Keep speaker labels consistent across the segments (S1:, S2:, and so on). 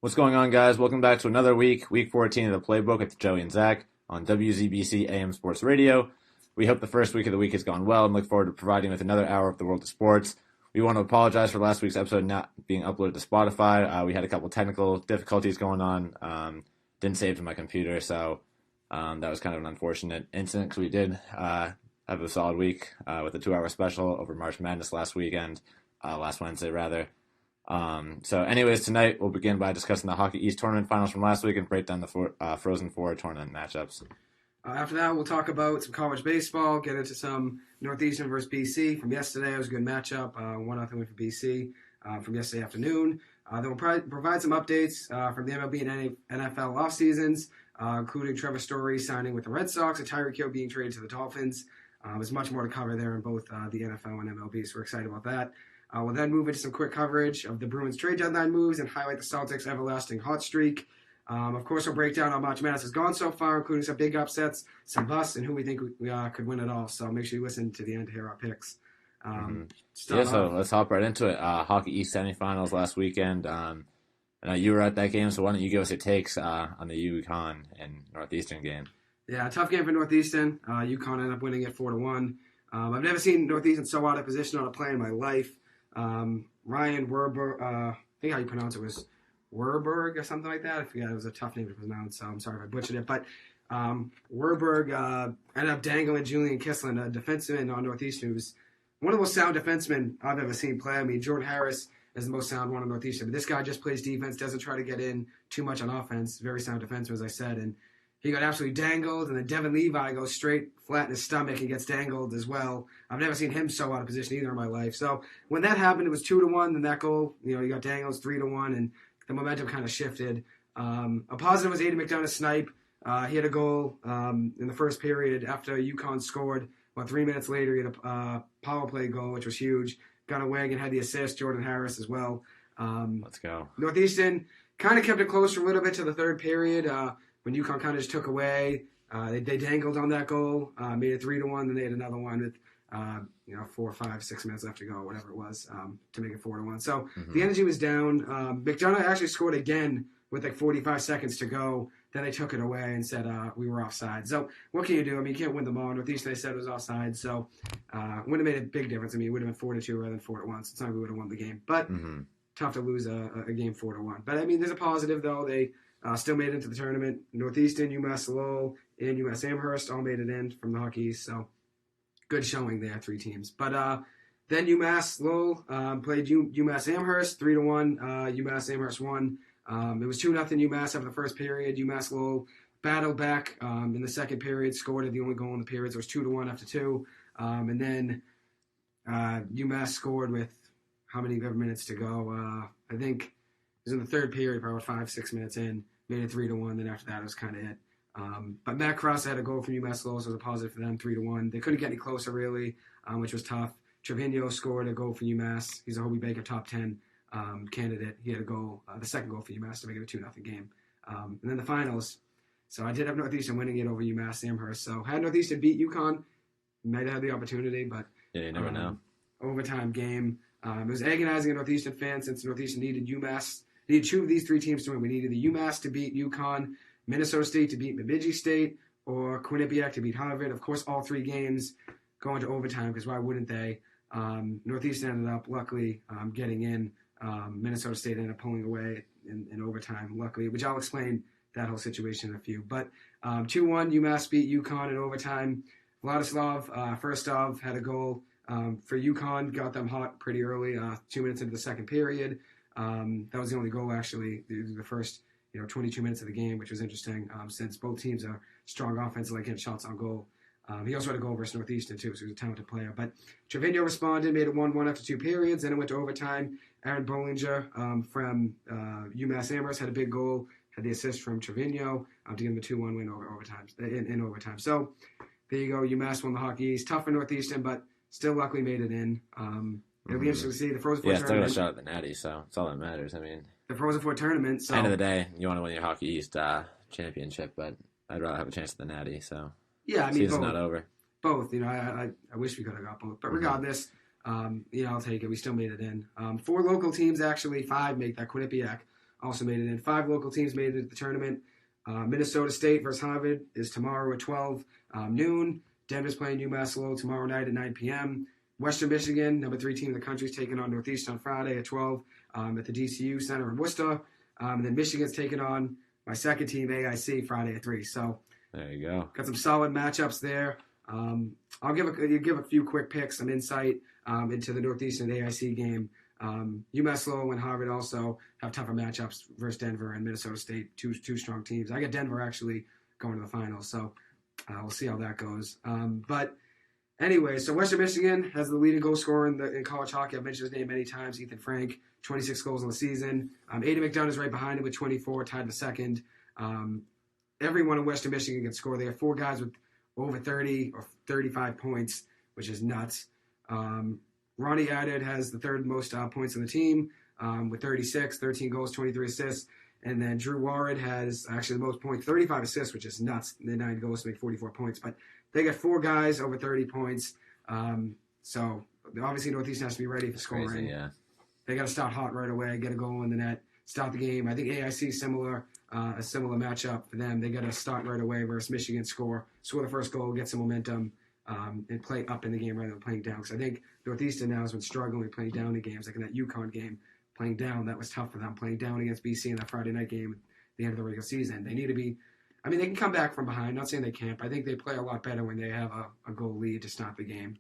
S1: What's going on, guys? Welcome back to another week 14 of the Playbook with Joey and Zach on WZBC AM Sports Radio. We hope the first week of the week has gone well and look forward to providing with another hour of the world of sports. We want to apologize for last week's episode not being uploaded to Spotify. We had a couple technical difficulties going on. Didn't save to my computer, so that was kind of an unfortunate incident because we did have a solid week with a 2-hour special over March Madness last Wednesday rather. So anyways, tonight we'll begin by discussing the Hockey East tournament finals from last week and break down the Frozen Four tournament matchups.
S2: After that, we'll talk about some college baseball, get into some Northeastern versus BC from yesterday. It was a good matchup, 1-0 win for BC from yesterday afternoon. Then we'll provide some updates from the MLB and NFL off seasons, including Trevor Story signing with the Red Sox and Tyreek Hill being traded to the Dolphins. There's much more to cover there in both the NFL and MLB, so we're excited about that. We'll then move into some quick coverage of the Bruins trade deadline moves and highlight the Celtics' everlasting hot streak. Of course, we'll break down how March Madness has gone so far, including some big upsets, some busts, and who we think we could win it all. So make sure you listen to the end to hear our picks.
S1: So let's hop right into it. Hockey East semifinals last weekend. I know you were at that game, so why don't you give us your takes on the UConn and Northeastern game?
S2: Yeah, tough game for Northeastern. UConn ended up winning it 4-1. I've never seen Northeastern so out of position on a play in my life. Ryan Werber, I think how you pronounce it was Werberg or something like that. I forget. It was a tough name to pronounce, so I'm sorry if I butchered it. But Werberg ended up dangling Julian Kislin, a defenseman on Northeastern, who's one of the most sound defensemen I've ever seen play. I mean, Jordan Harris is the most sound one on Northeastern, but this guy just plays defense, doesn't try to get in too much on offense. Very sound defenseman, as I said, and he got absolutely dangled, and then Devin Levi goes straight flat in his stomach and gets dangled as well. I've never seen him so out of position either in my life. So when that happened, it was 2-1. Then that goal, he got dangled, 3-1, and the momentum kind of shifted. A positive was Aiden McDonough's snipe. He had a goal in the first period after UConn scored. About 3 minutes later, he had a power play goal, which was huge. Gunnar Wagon had the assist, Jordan Harris as well.
S1: Let's go.
S2: Northeastern kind of kept it close for a little bit to the third period. When UConn kind of just took away, they dangled on that goal, made it 3-1. Then they had another one with 4, 5, 6 minutes left to go, whatever it was, to make it 4-1. So the energy was down. McDonough actually scored again with like 45 seconds to go. Then they took it away and said we were offside. So what can you do? I mean, you can't win them all. Northeastern, they said it was offside, so wouldn't have made a big difference. I mean, it would have been 4-2 rather than 4-1. So it's not like we would have won the game, but tough to lose a game 4-1. But I mean, there's a positive though. They still made it into the tournament. Northeastern, UMass Lowell, and UMass Amherst all made it in from the Hockey East. So good showing there, 3 teams. But then UMass Lowell played UMass Amherst 3-1. UMass Amherst won. It was 2-0 UMass after the first period. UMass Lowell battled back in the second period, scored the only goal in the period. So it was 2-1 after 2. And then UMass scored with how many minutes to go? I think it was in the third period, probably 5, 6 minutes in. Made it 3-1. Then after that, it was kind of it. But Matt Cross had a goal from UMass Lowell, so it was a positive for them, 3-1. They couldn't get any closer, really, which was tough. Trevino scored a goal for UMass. He's a Hobie Baker top 10 candidate. He had a goal, the second goal for UMass to make it a 2-0 game. And then the finals. So I did have Northeastern winning it over UMass Amherst. So had Northeastern beat UConn, might have had the opportunity, but
S1: yeah, you never know.
S2: Overtime game. It was agonizing a Northeastern fan since Northeastern needed UMass. Needed 2 of these 3 teams to win. We needed the UMass to beat UConn, Minnesota State to beat Bemidji State, or Quinnipiac to beat Harvard. Of course, all 3 games going to overtime, because why wouldn't they? Northeastern ended up, luckily, getting in. Minnesota State ended up pulling away in overtime, luckily, which I'll explain that whole situation in a few. But 2-1, UMass beat UConn in overtime. Vladislav, first off, had a goal for UConn, got them hot pretty early, 2 minutes into the second period. That was the only goal, actually, the first 22 minutes of the game, which was interesting since both teams are strong offensively, getting shots on goal. He also had a goal versus Northeastern, too, so he was a talented player. But Trevino responded, made it 1-1 after 2 periods. Then it went to overtime. Aaron Bollinger from UMass Amherst had a big goal, had the assist from Trevino to give him a 2-1 win over overtime, in overtime. So there you go. UMass won the Hockey East. Tough for Northeastern, but still luckily made it in. It'll be interesting to see the Frozen Four
S1: still got
S2: tournament.
S1: a shot at the Natty, so it's all that matters. I mean,
S2: The Frozen Four tournament. So
S1: end of the day, you want to win your Hockey East championship, but I'd rather have a chance at the Natty. So
S2: yeah, I mean,
S1: season's
S2: both.
S1: not over.
S2: Both. I wish we could have got both, but regardless, I'll take it. We still made it in. 4 local teams, actually, 5 make that. Quinnipiac also made it in. 5 local teams made it to the tournament. Minnesota State versus Harvard is tomorrow at 12 noon. Denver's playing UMass Lowell tomorrow night at 9 p.m. Western Michigan, number 3 team in the country, is taking on Northeastern on Friday at 12 at the DCU Center in Worcester. And then Michigan's taking on my second team, AIC, Friday at 3. So
S1: there you go.
S2: Got some solid matchups there. I'll give a few quick picks, some insight into the Northeastern AIC game. UMass Lowell and Harvard also have tougher matchups versus Denver and Minnesota State, two strong teams. I got Denver actually going to the finals, so we'll see how that goes. But anyway, so Western Michigan has the leading goal scorer in college hockey. I've mentioned his name many times, Ethan Frank, 26 goals in the season. Aiden McDonough is right behind him with 24, tied in second. Everyone in Western Michigan can score. They have 4 guys with over 30 or 35 points, which is nuts. Ronnie Added has the 3rd most points on the team with 36, 13 goals, 23 assists. And then Drew Warren has actually the most points, 35 assists, which is nuts. The 9 goals to make 44 points. But they got 4 guys over 30 points. So obviously Northeastern has to be ready for scoring.
S1: Crazy, yeah.
S2: They got to start hot right away, get a goal in the net, start the game. I think AIC is a similar matchup for them. They got to start right away versus Michigan, score the first goal, get some momentum, and play up in the game rather than playing down. Because I think Northeastern now has been struggling with playing down in games. Like in that UConn game, playing down, that was tough for them. Playing down against BC in that Friday night game at the end of the regular season. They need to be – I mean, they can come back from behind. Not saying they can't, but I think they play a lot better when they have a goal lead to start the game.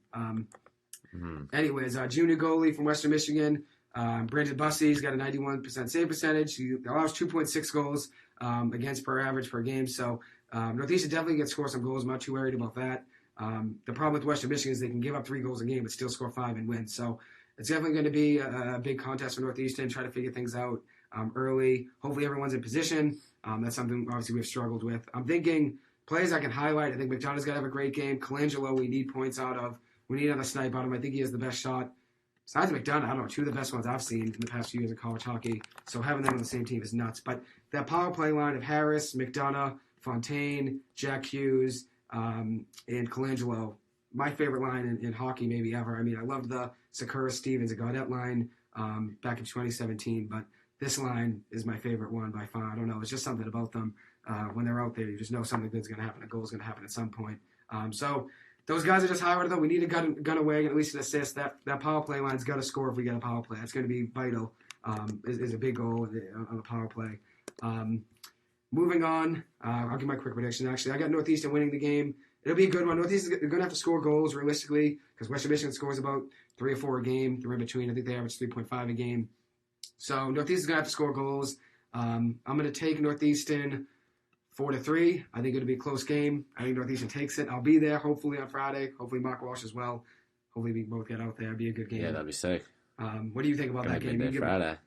S2: Anyways, junior goalie from Western Michigan, Brandon Bussey's got a 91% save percentage. He allows 2.6 goals against per average per game. So Northeastern definitely can score some goals. I'm not too worried about that. The problem with Western Michigan is they can give up 3 goals a game but still score 5 and win. So it's definitely going to be a big contest for Northeastern, try to figure things out early. Hopefully everyone's in position. That's something obviously we've struggled with. I'm thinking players I can highlight. I think McDonough's got to have a great game. Colangelo, we need points out of. We need another snipe on him. I think he has the best shot. Besides McDonough, I don't know, 2 of the best ones I've seen in the past few years of college hockey. So having them on the same team is nuts. But that power play line of Harris, McDonough, Fontaine, Jack Hughes, and Colangelo, my favorite line in hockey maybe ever. I mean, I loved the Sakura Stevens and Gaudette line back in 2017, but this line is my favorite one by far. I don't know. It's just something about them. When they're out there, you just know something good's going to happen. A goal's going to happen at some point. So those guys are just highlighted, though. We need a gun away and at least an assist. That power play line's got to score if we get a power play. That's going to be vital. Is a big goal on the power play. Moving on, I'll give my quick prediction. Actually, I got Northeastern winning the game. It'll be a good one. Northeastern are going to have to score goals realistically because Western Michigan scores about 3 or 4 a game. They're in between. I think they average 3.5 a game. So Northeastern's going to have to score goals. I'm going to take Northeastern 4-3. I think it'll be a close game. I think Northeastern takes it. I'll be there hopefully on Friday. Hopefully Mark Walsh as well. Hopefully we can both get out there. It'll be a good game.
S1: Yeah, that'd be sick.
S2: What do you think about that game? You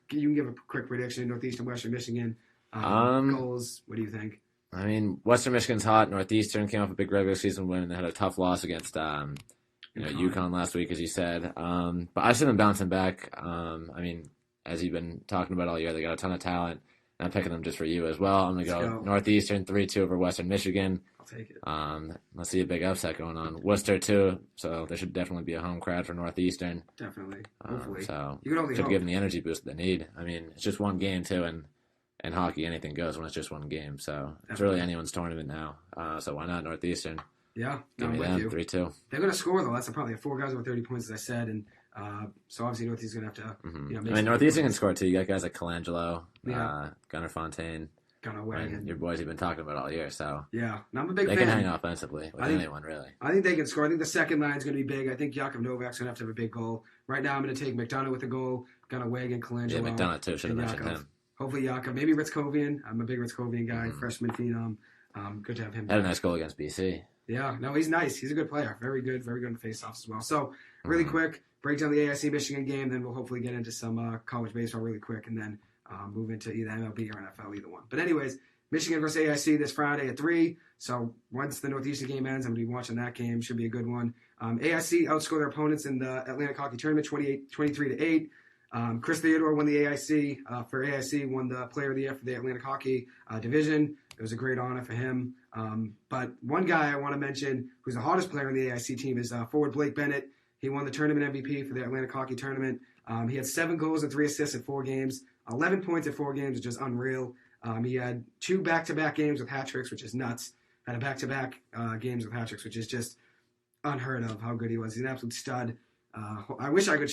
S2: can give a quick prediction. Northeastern, Western Michigan. Goals. What do you think?
S1: I mean, Western Michigan's hot. Northeastern came off a big regular season win and they had a tough loss against UConn last week, as you said. But I see them bouncing back. I mean, as you've been talking about all year, they got a ton of talent. And I'm picking them just for you as well. I'm going to go Northeastern 3-2 over Western Michigan.
S2: I'll take it.
S1: Let's see a big upset going on. Worcester, too. So there should definitely be a home crowd for Northeastern.
S2: Definitely. Hopefully.
S1: So
S2: you can only
S1: should give them the energy boost they need. I mean, it's just one game, too. And hockey, anything goes when it's just one game. So Definitely. It's really anyone's tournament now. So why not Northeastern?
S2: Yeah.
S1: Give me them, 3-2.
S2: They're going to score, though. That's probably 4 guys over 30 points, as I said. And so obviously Northeastern's going to have to,
S1: I mean, Northeastern can score, too. You got guys like Colangelo, Gunnar Fontaine.
S2: Gunnar Wagon.
S1: Your boys you've been talking about all year, so.
S2: Yeah. And I'm a big
S1: fan.
S2: fan.
S1: They can hang offensively with anyone, really.
S2: I think they can score. I think the second line's going to be big. I think Yakov Novak's going to have a big goal. Right now I'm going to take McDonough with a goal, Gunnar Wagon, Colangelo.
S1: Yeah, McDonough, too. Should have mentioned him.
S2: Hopefully Yakov. Maybe Ritzkovian. I'm a big Ritzkovian guy, freshman phenom. Good to have him.
S1: Had a nice goal against BC.
S2: Yeah, no, he's nice. He's a good player. Very good in face-offs as well. So, really quick, break down the AIC Michigan game, then we'll hopefully get into some college baseball really quick, and then move into either MLB or NFL, either one. But anyways, Michigan versus AIC this Friday at 3. So, once the Northeastern game ends, I'm going to be watching that game. Should be a good one. AIC outscored their opponents in the Atlantic Hockey Tournament 23-8. Chris Theodore won the AIC. For AIC, won the Player of the Year for the Atlantic Hockey Division. It was a great honor for him. But one guy I want to mention who's the hottest player on the AIC team is forward Blake Bennett. He won the tournament MVP for the Atlantic Hockey Tournament. He had 7 goals and 3 assists in 4 games. 11 points at 4 games, which is unreal. He had 2 back-to-back games with hat tricks, which is nuts. Had a back-to-back games with hat tricks, which is just unheard of how good he was. He's an absolute stud. I wish I could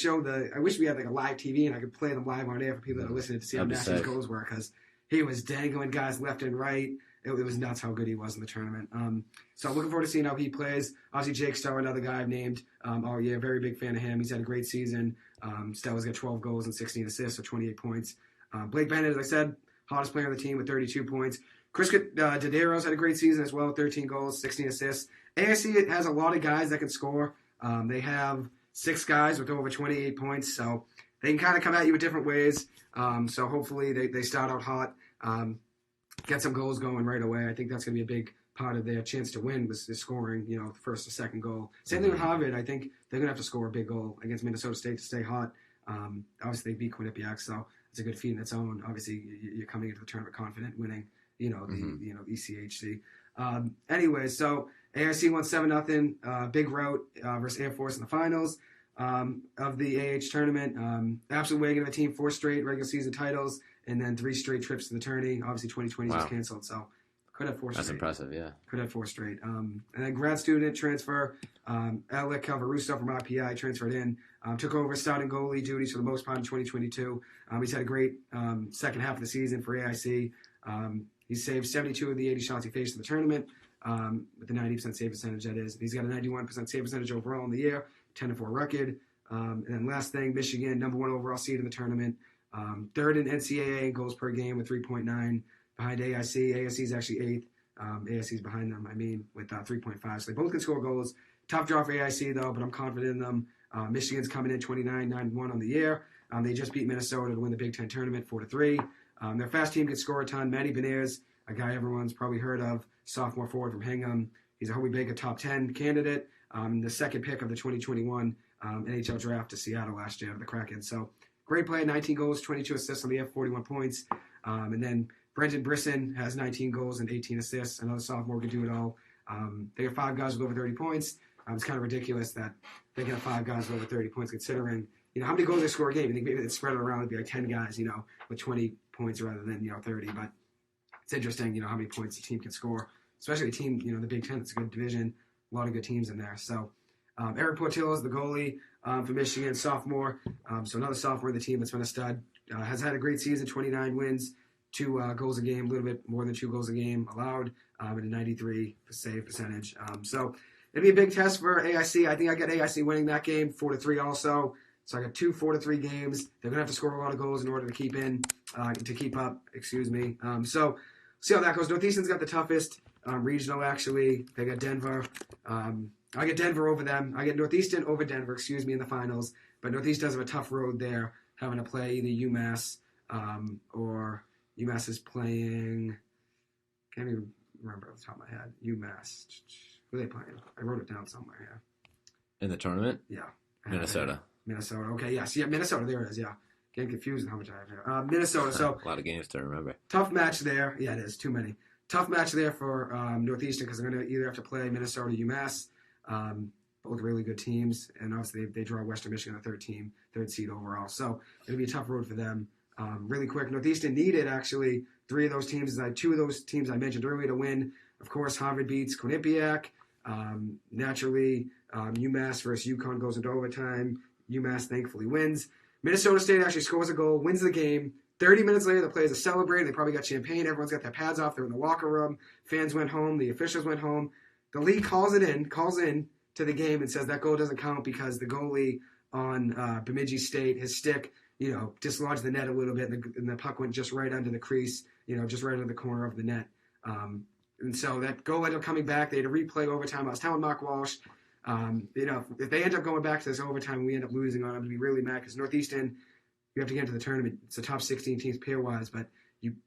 S2: I wish we had like a live TV and I could play them live on air for people that are listening to see how nasty his goals were, because he was dangling guys left and right. It was nuts how good he was in the tournament. So looking forward to seeing how he plays. Obviously, Jake Stowe, another guy I've named. Very big fan of him. He's had a great season. Stowe's got 12 goals and 16 assists, so 28 points. Blake Bennett, as I said, hottest player on the team with 32 points. Chris Didero's had a great season as well, 13 goals, 16 assists. AIC has a lot of guys that can score. They have 6 guys with over 28 points, so they can kind of come at you in different ways. So hopefully they start out hot, get some goals going right away. I think that's going to be a big part of their chance to win was scoring, the first or second goal. Same thing with Harvard. I think they're going to have to score a big goal against Minnesota State to stay hot. Obviously, they beat Quinnipiac, so it's a good feat in its own. Obviously, you're coming into the tournament confident, winning, the ECHC. Anyway, so AIC won 7-0, big rout versus Air Force in the finals of the AH tournament. Absolute wagon of a team, 4 straight regular season titles, and then 3 straight trips to the tourney. Obviously, 2020 was canceled, so could have 4 straight.
S1: That's impressive, yeah.
S2: Could have 4 straight. And then grad student transfer, Alec Calvaruso from RPI transferred in, took over starting goalie duties for the most part in 2022. He's had a great second half of the season for AIC. He saved 72 of the 80 shots he faced in the tournament, with a 90% save percentage, that is. He's got a 91% save percentage overall in the year, 10-4 record. And then last thing, Michigan, number 1 overall seed in the tournament. 3rd in NCAA in goals per game with 3.9 behind AIC. AIC is actually 8th. AIC is behind them, with 3.5. So they both can score goals. Tough draw for AIC, though, but I'm confident in them. Michigan's coming in 29-9-1 on the year. They just beat Minnesota to win the Big Ten tournament 4-3. Their fast team can score a ton. Matty Beniers, a guy everyone's probably heard of, sophomore forward from Hingham. He's a Hobie Baker top 10 candidate. The second pick of the 2021 NHL draft to Seattle last year, the Kraken. So great play, 19 goals, 22 assists on the year, 41 points. And then Brendan Brisson has 19 goals and 18 assists. Another sophomore can do it all. They have 5 guys with over 30 points. It's kind of ridiculous that they can have 5 guys with over 30 points, considering how many goals they score a game. You think maybe they'd spread it around, it'd be like 10 guys, with 20 points rather than 30. But it's interesting, how many points a team can score, especially a team, the Big Ten. It's a good division, a lot of good teams in there. So Eric Portillo is the goalie for Michigan, sophomore. So another sophomore in the team that's been a stud. Has had a great season, 29 wins, 2 goals a game, a little bit more than 2 goals a game allowed, and a 93 save percentage. So it'll be a big test for AIC. I think I got AIC winning that game 4-3 also. So I got 2 4-3 games. They're gonna have to score a lot of goals in order to keep up. So see how that goes. Northeastern's got the toughest regional, actually. They got Denver. I get Denver over them. I get Northeastern over Denver, in the finals. But Northeast does have a tough road there, having to play either UMass or UMass is playing. Can't even remember off the top of my head. UMass. Who are they playing? I wrote it down somewhere here.
S1: In the tournament?
S2: Yeah.
S1: Minnesota.
S2: Minnesota. Okay, yes. Yeah, Minnesota. There it is, yeah. Getting confused with how much I have here. Minnesota. So
S1: a lot of games to remember.
S2: Tough match there. Yeah, it is. Too many. Tough match there for Northeastern, because they're going to either have to play Minnesota or UMass. Both really good teams. And obviously they draw Western Michigan, the 3rd seed overall. So it'll be a tough road for them. Really quick, Northeastern needed actually 3 of those teams. 2 of those teams I mentioned earlier to win. Of course, Harvard beats Quinnipiac. Naturally, UMass versus UConn goes into overtime. UMass thankfully wins. Minnesota State actually scores a goal, wins the game. 30 minutes later, the players are celebrating. They probably got champagne. Everyone's got their pads off. They're in the locker room. Fans went home. The officials went home. The league calls in to the game and says that goal doesn't count because the goalie on Bemidji State, his stick, dislodged the net a little bit, and the puck went just right under the crease, just right under the corner of the net. And so that goal ended up coming back. They had to replay overtime. I was telling Mark Walsh, if they end up going back to this overtime and we end up losing on them, I'd be really mad because Northeastern, you have to get into the tournament. It's a top 16 teams pair-wise, but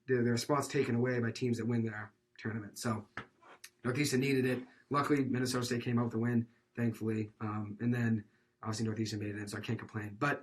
S2: there are spots taken away by teams that win their tournament. So Northeastern needed it. Luckily, Minnesota State came out with the win, thankfully. And then, obviously, Northeastern made it in, so I can't complain. But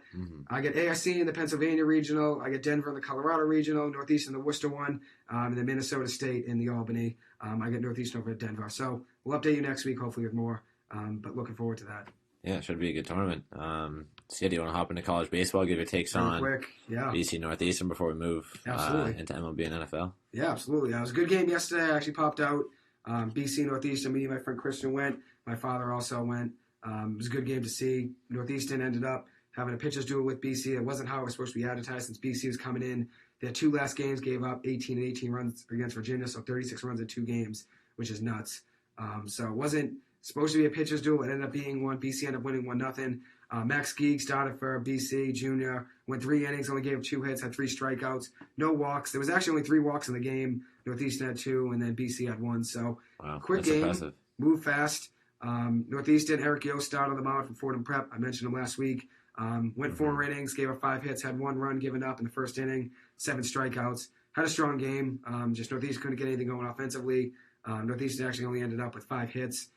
S2: I get AIC in the Pennsylvania Regional. I get Denver in the Colorado Regional, Northeastern in the Worcester one, and then Minnesota State in the Albany. I get Northeastern over at Denver. So we'll update you next week, hopefully with more. But looking forward to that.
S1: Yeah, it should be a good tournament. So yeah, do you want to hop into college baseball? Give your takes
S2: Real
S1: on
S2: quick, yeah,
S1: BC Northeastern before we move
S2: absolutely.
S1: into MLB and NFL.
S2: Yeah, absolutely. It was a good game yesterday. I actually popped out. BC Northeastern. Me and my friend Christian went. My father also went. It was a good game to see. Northeastern ended up having a pitcher's duel with BC. It wasn't how it was supposed to be advertised since BC was coming in. Their two last games gave up 18 and 18 runs against Virginia, so 36 runs in 2 games, which is nuts. So it wasn't supposed to be a pitcher's duel. It ended up being one. BC ended up winning 1-0. Max Geek started for BC Junior, went 3 innings, only gave 2 hits, had 3 strikeouts, no walks. There was actually only 3 walks in the game. Northeastern had 2, and then BC had 1. So
S1: Wow,
S2: quick
S1: that's
S2: game,
S1: impressive.
S2: move fast. Northeastern, Eric Yost started on the mound from Fordham Prep. I mentioned him last week. Went 4 innings, gave up 5 hits, had 1 run given up in the first inning, 7 strikeouts. Had a strong game. Just Northeastern couldn't get anything going offensively. Northeastern actually only ended up with 5 hits.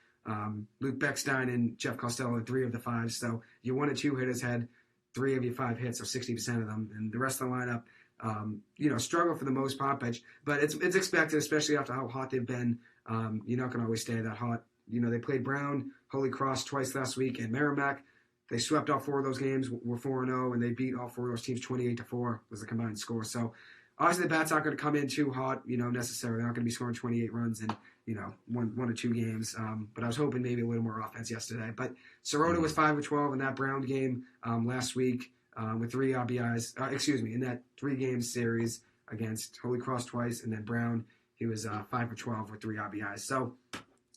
S2: Luke Beckstein and Jeff Costello had 3 of the 5. So your 1 and 2 hitters had 3 of your 5 hits, so 60% of them. And the rest of the lineup, struggle for the most part. But it's expected, especially after how hot they've been. You're not going to always stay that hot. They played Brown, Holy Cross twice last week, and Merrimack. They swept all 4 of those games. Were 4-0, and they beat all 4 of those teams 28-4 was the combined score. So obviously the bats aren't going to come in too hot, necessarily. They're not going to be scoring 28 runs in, one or 2 games. But I was hoping maybe a little more offense yesterday. But Sirota was 5 of 12 in that Brown game last week with 3 RBIs. In that 3-game series against Holy Cross twice, and then Brown, he was 5 of 12 with 3 RBIs. So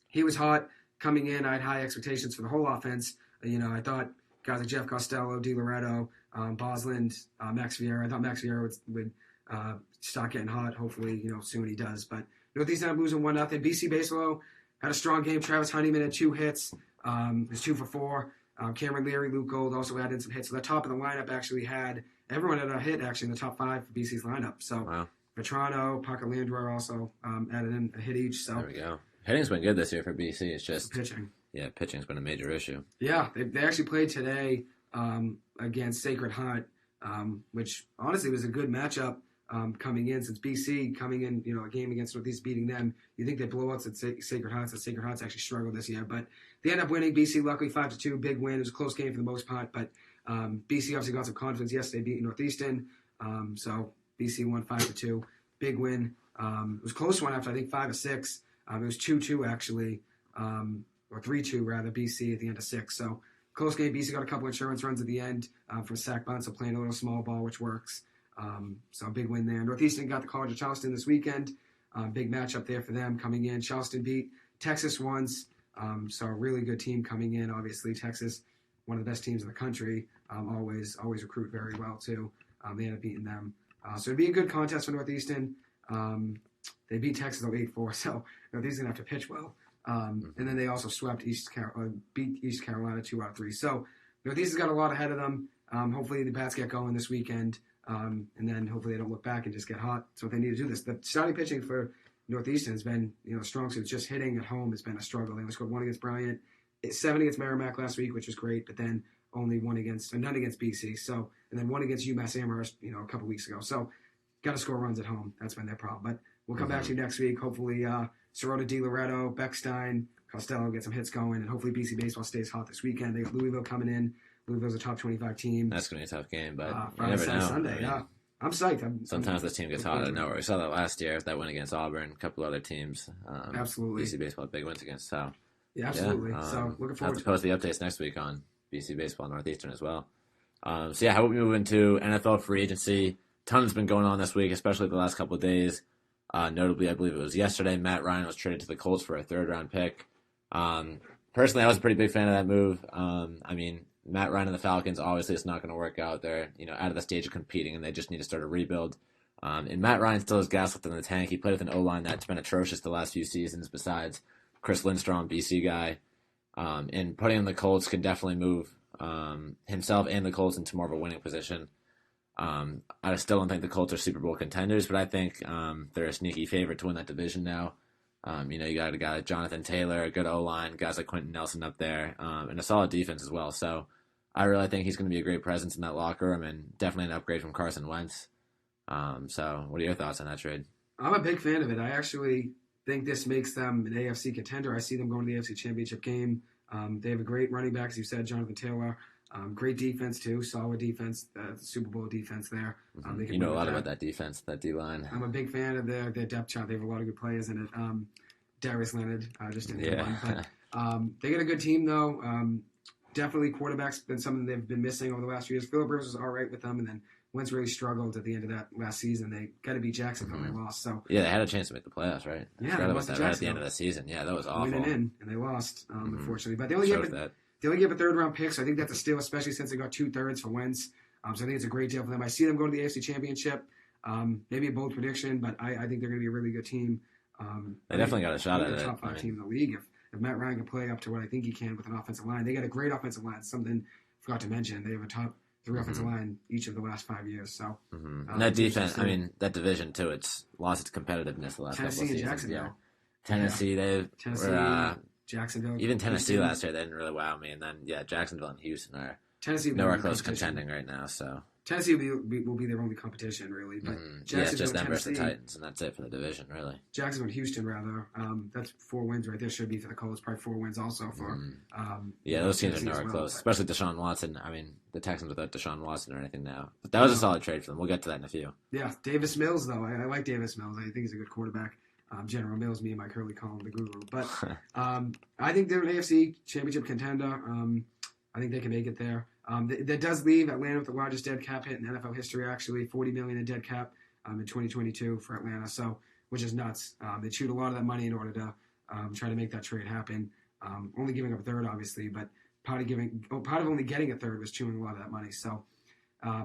S2: he was hot coming in. I had high expectations for the whole offense. I thought guys like Jeff Costello, Di Loretto, Bosland, Max Vieira. I thought Max Vieira would start getting hot. Hopefully, soon he does. But Northeastern ended up losing 1-0. BC Baseball had a strong game. Travis Honeyman had 2 hits. It was 2 for 4. Cameron Leary, Luke Gold also added in some hits. So the top of the lineup actually had everyone had a hit actually in the top 5 for BC's lineup. So
S1: Wow.
S2: Vetrano, Parker Landwehr also added in a hit each. So
S1: There we go. Hitting's been good this year for BC. It's just
S2: pitching.
S1: Yeah, pitching's been a major issue.
S2: Yeah, they actually played today against Sacred Heart, which honestly was a good matchup coming in, since BC coming in, a game against Northeast beating them. You think they blow out at Sacred Hearts. That Sacred Hearts actually struggled this year, but they end up winning. BC luckily 5-2, big win. It was a close game for the most part, but BC obviously got some confidence yesterday, beating Northeastern. So BC won 5-2, big win. It was a close one after I think 5 or 6. It was 2-2 actually. Or 3-2 rather, BC at the end of 6. So close game. BC got a couple insurance runs at the end from sack bunt, so playing a little small ball, which works. So a big win there. Northeastern got the College of Charleston this weekend. Big matchup there for them coming in. Charleston beat Texas once, so a really good team coming in. Obviously, Texas, one of the best teams in the country. Always recruit very well too. They ended up beating them. So it'd be a good contest for Northeastern. They beat Texas 8-4, so Northeastern have to pitch well. And then they also swept beat East Carolina 2 out of 3. So Northeastern's got a lot ahead of them. Hopefully the bats get going this weekend, and then hopefully they don't look back and just get hot. So if they need to do this, the starting pitching for Northeastern has been strong suits. Just hitting at home has been a struggle. They only scored 1 against Bryant, 7 against Merrimack last week, which was great, but then only none against BC. So and then 1 against UMass Amherst, a couple weeks ago. So got to score runs at home. That's been their problem. But we'll come back to you next week. Hopefully, Sirota, Di Loretto, Beckstein, Costello get some hits going, and hopefully BC Baseball stays hot this weekend. They got Louisville coming in. Louisville's a top 25 team.
S1: That's going to be a tough game, but you
S2: Friday,
S1: never know.
S2: Sunday, yeah. I'm psyched.
S1: Sometimes this team gets hot out of nowhere. We saw that last year, that win against Auburn, a couple other teams.
S2: Absolutely.
S1: BC Baseball, big wins against. So,
S2: yeah, absolutely. So looking forward
S1: to have to post the updates next week on BC Baseball Northeastern as well. How about we move into NFL free agency? Tons been going on this week, especially the last couple of days. Notably, I believe it was yesterday, Matt Ryan was traded to the Colts for a 3rd-round pick. Personally, I was a pretty big fan of that move. Matt Ryan and the Falcons, obviously it's not going to work out. They're out of the stage of competing, and they just need to start a rebuild. And Matt Ryan still has gas left in the tank. He played with an O-line that's been atrocious the last few seasons, besides Chris Lindstrom, BC guy. And putting in the Colts can definitely move himself and the Colts into more of a winning position. I still don't think the Colts are Super Bowl contenders, but I think they're a sneaky favorite to win that division now. You got a guy like Jonathan Taylor, a good O-line, guys like Quentin Nelson up there, and a solid defense as well. So I really think he's going to be a great presence in that locker room and definitely an upgrade from Carson Wentz. So what are your thoughts on that trade?
S2: I'm a big fan of it. I actually think this makes them an AFC contender. I see them going to the AFC Championship game. They have a great running back, as you said, Jonathan Taylor. Great defense, too. Solid defense. Super Bowl defense there.
S1: You know a lot about that defense, that D-line.
S2: I'm a big fan of their depth chart. They have a lot of good players in it. Darius Leonard, just in one. But they got a good team, though. Definitely quarterback's been something they've been missing over the last few years. Phillip Rivers was all right with them, and then Wentz really struggled at the end of that last season. They got to beat Jacksonville, and they lost. So
S1: yeah, they had a chance to make the playoffs, right?
S2: Yeah, they lost to Jacksonville
S1: right at the end of the season. Yeah, that was awful.
S2: Winning in, and they lost, unfortunately. But they only gave a third-round pick, so I think that's a steal, especially since they got 2/3 for Wentz. So I think it's a great deal for them. I see them going to the AFC Championship. Maybe a bold prediction, but I think they're going to be a really good team.
S1: They definitely got a shot at it.
S2: Top 5 team in the league. If Matt Ryan can play up to what I think he can with an offensive line, they got a great offensive line. Something I forgot to mention. They have a top 3 offensive line each of the last 5 years. So
S1: and that defense, that division too, it's lost its competitiveness the last couple of seasons.
S2: Jacksonville.
S1: Tennessee,
S2: Jacksonville.
S1: Even Tennessee last year, they didn't really wow me. And then, Jacksonville and Houston are nowhere close to contending right now. So
S2: Tennessee will be their only competition, really. But
S1: it's just them versus the Titans, and that's it for the division, really.
S2: Jacksonville and Houston, rather. That's 4 wins right there. Should be for the Colts. Probably 4 wins also for.
S1: Those teams are nowhere close, especially Deshaun Watson. The Texans without Deshaun Watson or anything now. But that was a solid trade for them. We'll get to that in a few.
S2: Yeah, Davis Mills, though. I like Davis Mills. I think he's a good quarterback. General Mills, me and Mike Hurley call him the guru. But I think they're an AFC championship contender. I think they can make it there. That does leave Atlanta with the largest dead cap hit in NFL history, actually. $40 million in dead cap in 2022 for Atlanta, which is nuts. They chewed a lot of that money in order to try to make that trade happen. Only giving up a third, obviously, but part of only getting a third was chewing a lot of that money. So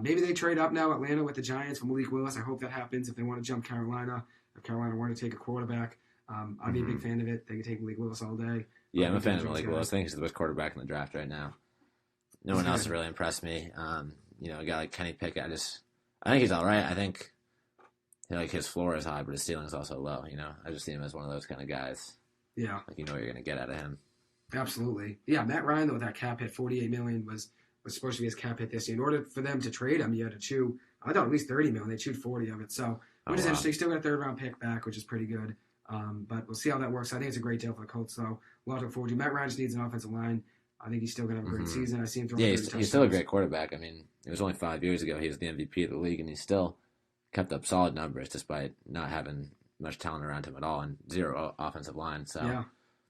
S2: maybe they trade up now, Atlanta, with the Giants for Malik Willis. I hope that happens if they want to jump Carolina. If Carolina wanted to take a quarterback, I'd be a big fan of it. They can take Malik Willis all day.
S1: Yeah, I'm a fan of Malik Willis. I think he's the best quarterback in the draft right now. No one else has really impressed me. A guy like Kenny Pickett, I think he's all right. I think his floor is high, but his ceiling is also low. I just see him as one of those kind of guys.
S2: Yeah,
S1: what you're going to get out of him.
S2: Absolutely. Yeah, Matt Ryan, though, with that cap hit, $48 million was supposed to be his cap hit this year. In order for them to trade him, you had to chew, I thought, at least $30 million. They chewed 40 of it. So, which is interesting. Still got a third-round pick back, which is pretty good. But we'll see how that works. I think it's a great deal for the Colts, though. We'll have to look forward to. Matt Ryan just needs an offensive line. I think he's still going to have a great season. I see him throwing
S1: he's still a great quarterback. It was only 5 years ago he was the MVP of the league, and he still kept up solid numbers despite not having much talent around him at all and zero offensive line. So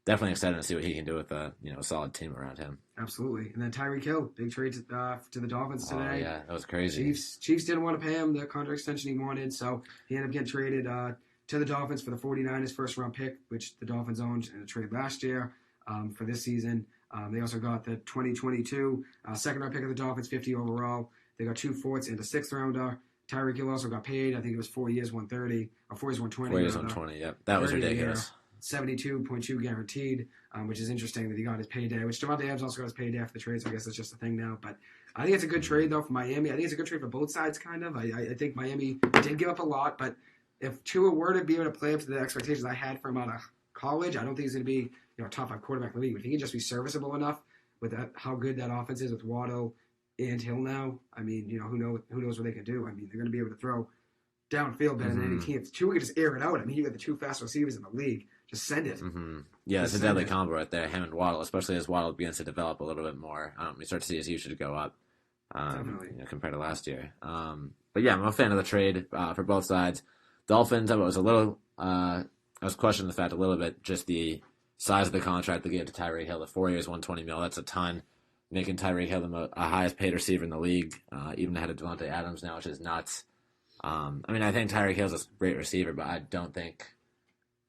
S1: definitely excited to see what he can do with a solid team around him.
S2: Absolutely. And then Tyreek Hill, big trade to the Dolphins today.
S1: Oh, yeah, that was crazy.
S2: Chiefs didn't want to pay him the contract extension he wanted, so he ended up getting traded to the Dolphins for the 49ers first-round pick, which the Dolphins owned in a trade last year for this season. They also got the 2022 second-round pick of the Dolphins, 50 overall. They got 2 fourths and a sixth-rounder. Tyreek Hill also got paid. I think it was 4 years, 130, or 4 years, 120.
S1: 4 years, 120, yep. That was ridiculous.
S2: 72.2 guaranteed, which is interesting that he got his payday, which Devontae Adams also got his payday after the trade, so I guess that's just a thing now. But I think it's a good trade, though, for Miami. I think it's a good trade for both sides, kind of. I think Miami did give up a lot, but if Tua were to be able to play up to the expectations I had for him out of college, I don't think he's going to be top 5 quarterback in the league. But if he can just be serviceable enough with how good that offense is with Waddle and Hill now, who knows what they can do. They're going to be able to throw downfield better than any team. If Tua could just air it out, you got the 2 fast receivers in the league. Just send it.
S1: Yeah, it's a deadly combo right there, him and Waddle, especially as Waddle begins to develop a little bit more. We start to see his usage go up compared to last year. But yeah, I'm a fan of the trade for both sides. Dolphins, I was questioning the fact a little bit, just the size of the contract they gave to Tyreek Hill, the 4 years, $120 million. That's a ton, making Tyreek Hill the highest paid receiver in the league, even ahead of Devontae Adams now, which is nuts. I think Tyreek Hill's a great receiver, but I don't think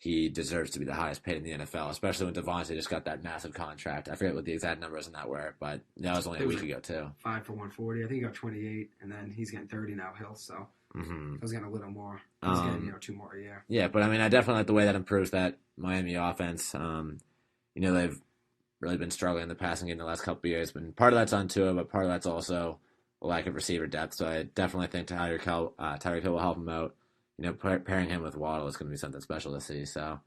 S1: he deserves to be the highest paid in the NFL, especially when Devontae just got that massive contract. I forget what the exact numbers in that were, but that was only a week ago, too.
S2: 5 for 140. I think he got 28, and then he's getting 30 now, Hill, so I was getting a little more. He's getting 2 more a year.
S1: Yeah, but I definitely like the way that improves that Miami offense. They've really been struggling in the passing game the last couple of years, but part of that's on Tua, but part of that's also a lack of receiver depth. So I definitely think Tyreek Hill will help him out. Pairing him with Waddle is going to be something special to see. So,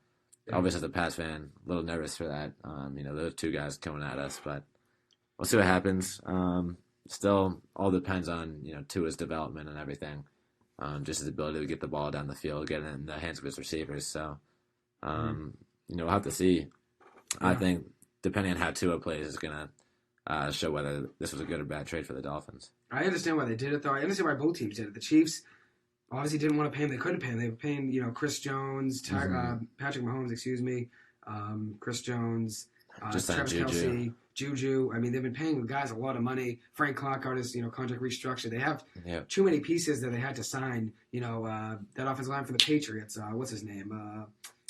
S1: obviously, as a Pats fan, a little nervous for that. Those 2 guys coming at us, but we'll see what happens. Still, all depends on Tua's development and everything. Just his ability to get the ball down the field, get it in the hands of his receivers. So, we'll have to see. Yeah. I think depending on how Tua plays, is going to show whether this was a good or bad trade for the Dolphins.
S2: I understand why they did it, though. I understand why both teams did it. The Chiefs obviously didn't want to pay him. They couldn't pay him. They were paying, Chris Jones, Patrick Mahomes, Chris Jones, Travis Kelce, Juju. I mean, they've been paying the guys a lot of money. Frank Clark got his, contract restructured. They have too many pieces that they had to sign. That offensive line for the Patriots. What's his name?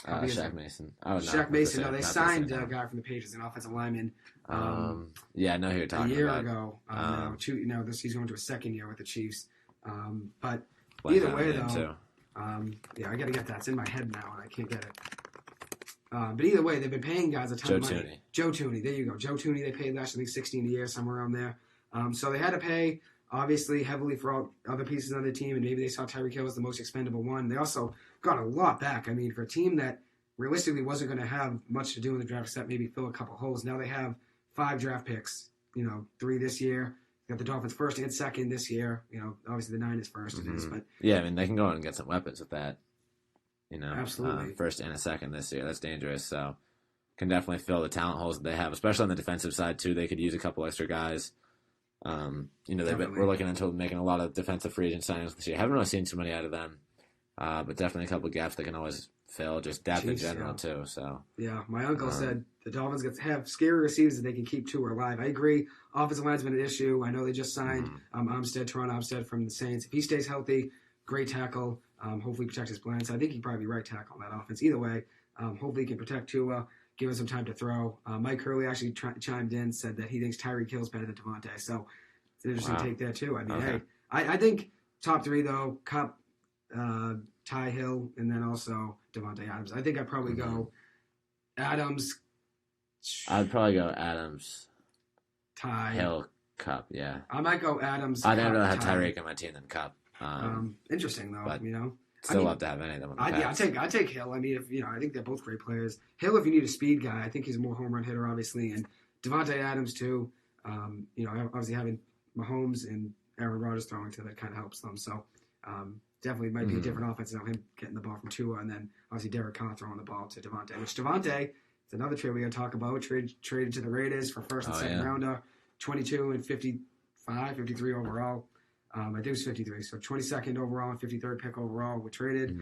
S1: Shaq Mason. Oh, no.
S2: Shaq Mason. No, they signed a guy from the Patriots, an offensive lineman.
S1: Yeah, I know who you're talking about.
S2: A year ago. He's going to a second year with the Chiefs. But
S1: Like
S2: either way, though, I got to get that. It's in my head now, and I can't get it. But either way, they've been paying guys a ton of money. Joe Tooney, there you go. Joe Tooney, they paid last, I think, $16 a year, somewhere around there. So they had to pay, obviously, heavily for all other pieces on the team, and maybe they saw Tyreek Hill as the most expendable one. They also got a lot back. I mean, for a team that realistically wasn't going to have much to do in the draft except maybe fill a couple holes, now they have 5 draft picks, 3 this year. Got the Dolphins first and second this year. Obviously the Niners first it is, but
S1: yeah, I mean they can go out and get some weapons with that.
S2: Absolutely.
S1: First and a second this year. That's dangerous. So can definitely fill the talent holes that they have, especially on the defensive side too. They could use a couple extra guys. We're looking into making a lot of defensive free agent signings this year. Haven't really seen too many out of them, but definitely a couple of gaps they can always fill. Just depth in general too. So
S2: yeah, my uncle said the Dolphins have scary receivers that they can keep Tua alive. I agree. Offensive line's been an issue. I know they just signed Teron Armstead from the Saints. If he stays healthy, great tackle. Hopefully protect his blind side. I think he'd probably be right tackle on that offense. Either way, hopefully he can protect Tua, give him some time to throw. Mike Hurley actually chimed in, said that he thinks Tyreek Hill's better than Devontae. So it's an interesting take there too. I mean, hey, I think top 3 though, Kupp, Ty Hill, and then also Devontae Adams. I think I'd probably go Adams.
S1: I'd probably go Adams,
S2: Ty
S1: Hill, Kupp. Yeah,
S2: I might go Adams.
S1: I'd rather have Tyreek on my team than Kupp.
S2: Interesting though,
S1: Still love to have any of them.
S2: I take Hill. I mean, I think they're both great players. Hill, if you need a speed guy, I think he's a more home run hitter, obviously, and Devontae Adams too. Obviously having Mahomes and Aaron Rodgers throwing to that kind of helps them. So definitely might be a different offense than him getting the ball from Tua, and then obviously Derek Carr throwing the ball to Devontae. Which Devontae, it's another trade we got to talk about. Traded to the Raiders for first and second rounder, 22 and 53 overall. I think it was 53. So 22nd overall and 53rd pick overall were traded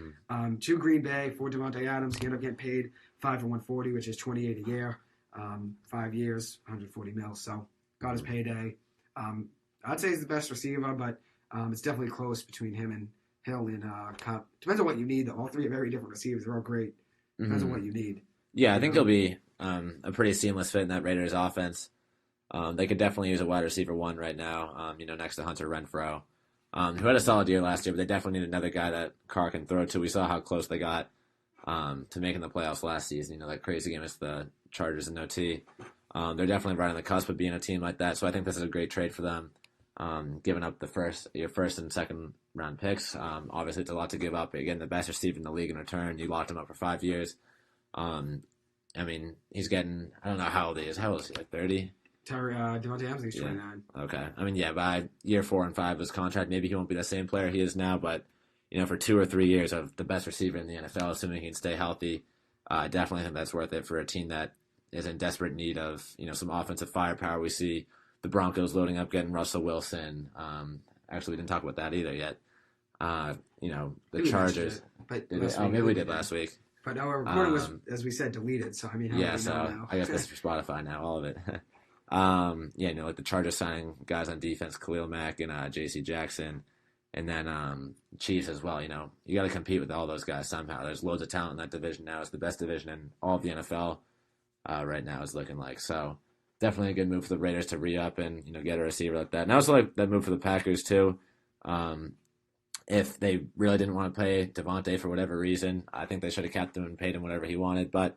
S2: to Green Bay for Devontae Adams. He ended up getting paid $5 for $140, which is $28 a year, 5 years, $140 million. So got his payday. I'd say he's the best receiver, but it's definitely close between him and Hill and Kupp. Depends on what you need, though. All 3 are very different receivers. They're all great. Depends on what you need.
S1: Yeah, I think he'll be a pretty seamless fit in that Raiders offense. They could definitely use a wide receiver 1 right now, next to Hunter Renfrow, who had a solid year last year, but they definitely need another guy that Carr can throw to. We saw how close they got to making the playoffs last season, that crazy game against the Chargers in OT. They're definitely right on the cusp of being a team like that, so I think this is a great trade for them. Giving up your first and second round picks, obviously it's a lot to give up. Again, the best receiver in the league in return. You locked him up for 5 years. He's getting, I don't know how old he is. How old is he, like 30?
S2: Devontae Adams is 29.
S1: Okay. By year 4 and 5 of his contract, maybe he won't be the same player he is now, but, for 2 or 3 years of the best receiver in the NFL, assuming he can stay healthy, I definitely think that's worth it for a team that is in desperate need of, some offensive firepower. We see the Broncos loading up, getting Russell Wilson. Actually, we didn't talk about that either yet. The Chargers. Maybe we did last week.
S2: But our recording was, as we said, deleted. So, now?
S1: I guess that's for Spotify now, all of it. Like the Chargers signing guys on defense, Khalil Mack and J.C. Jackson, and then Chiefs as well. You got to compete with all those guys somehow. There's loads of talent in that division now. It's the best division in all of the NFL right now. It's looking like so. Definitely a good move for the Raiders to re-up and get a receiver like that. And I also like that move for the Packers too. If they really didn't want to pay Devontae for whatever reason, I think they should have kept him and paid him whatever he wanted. But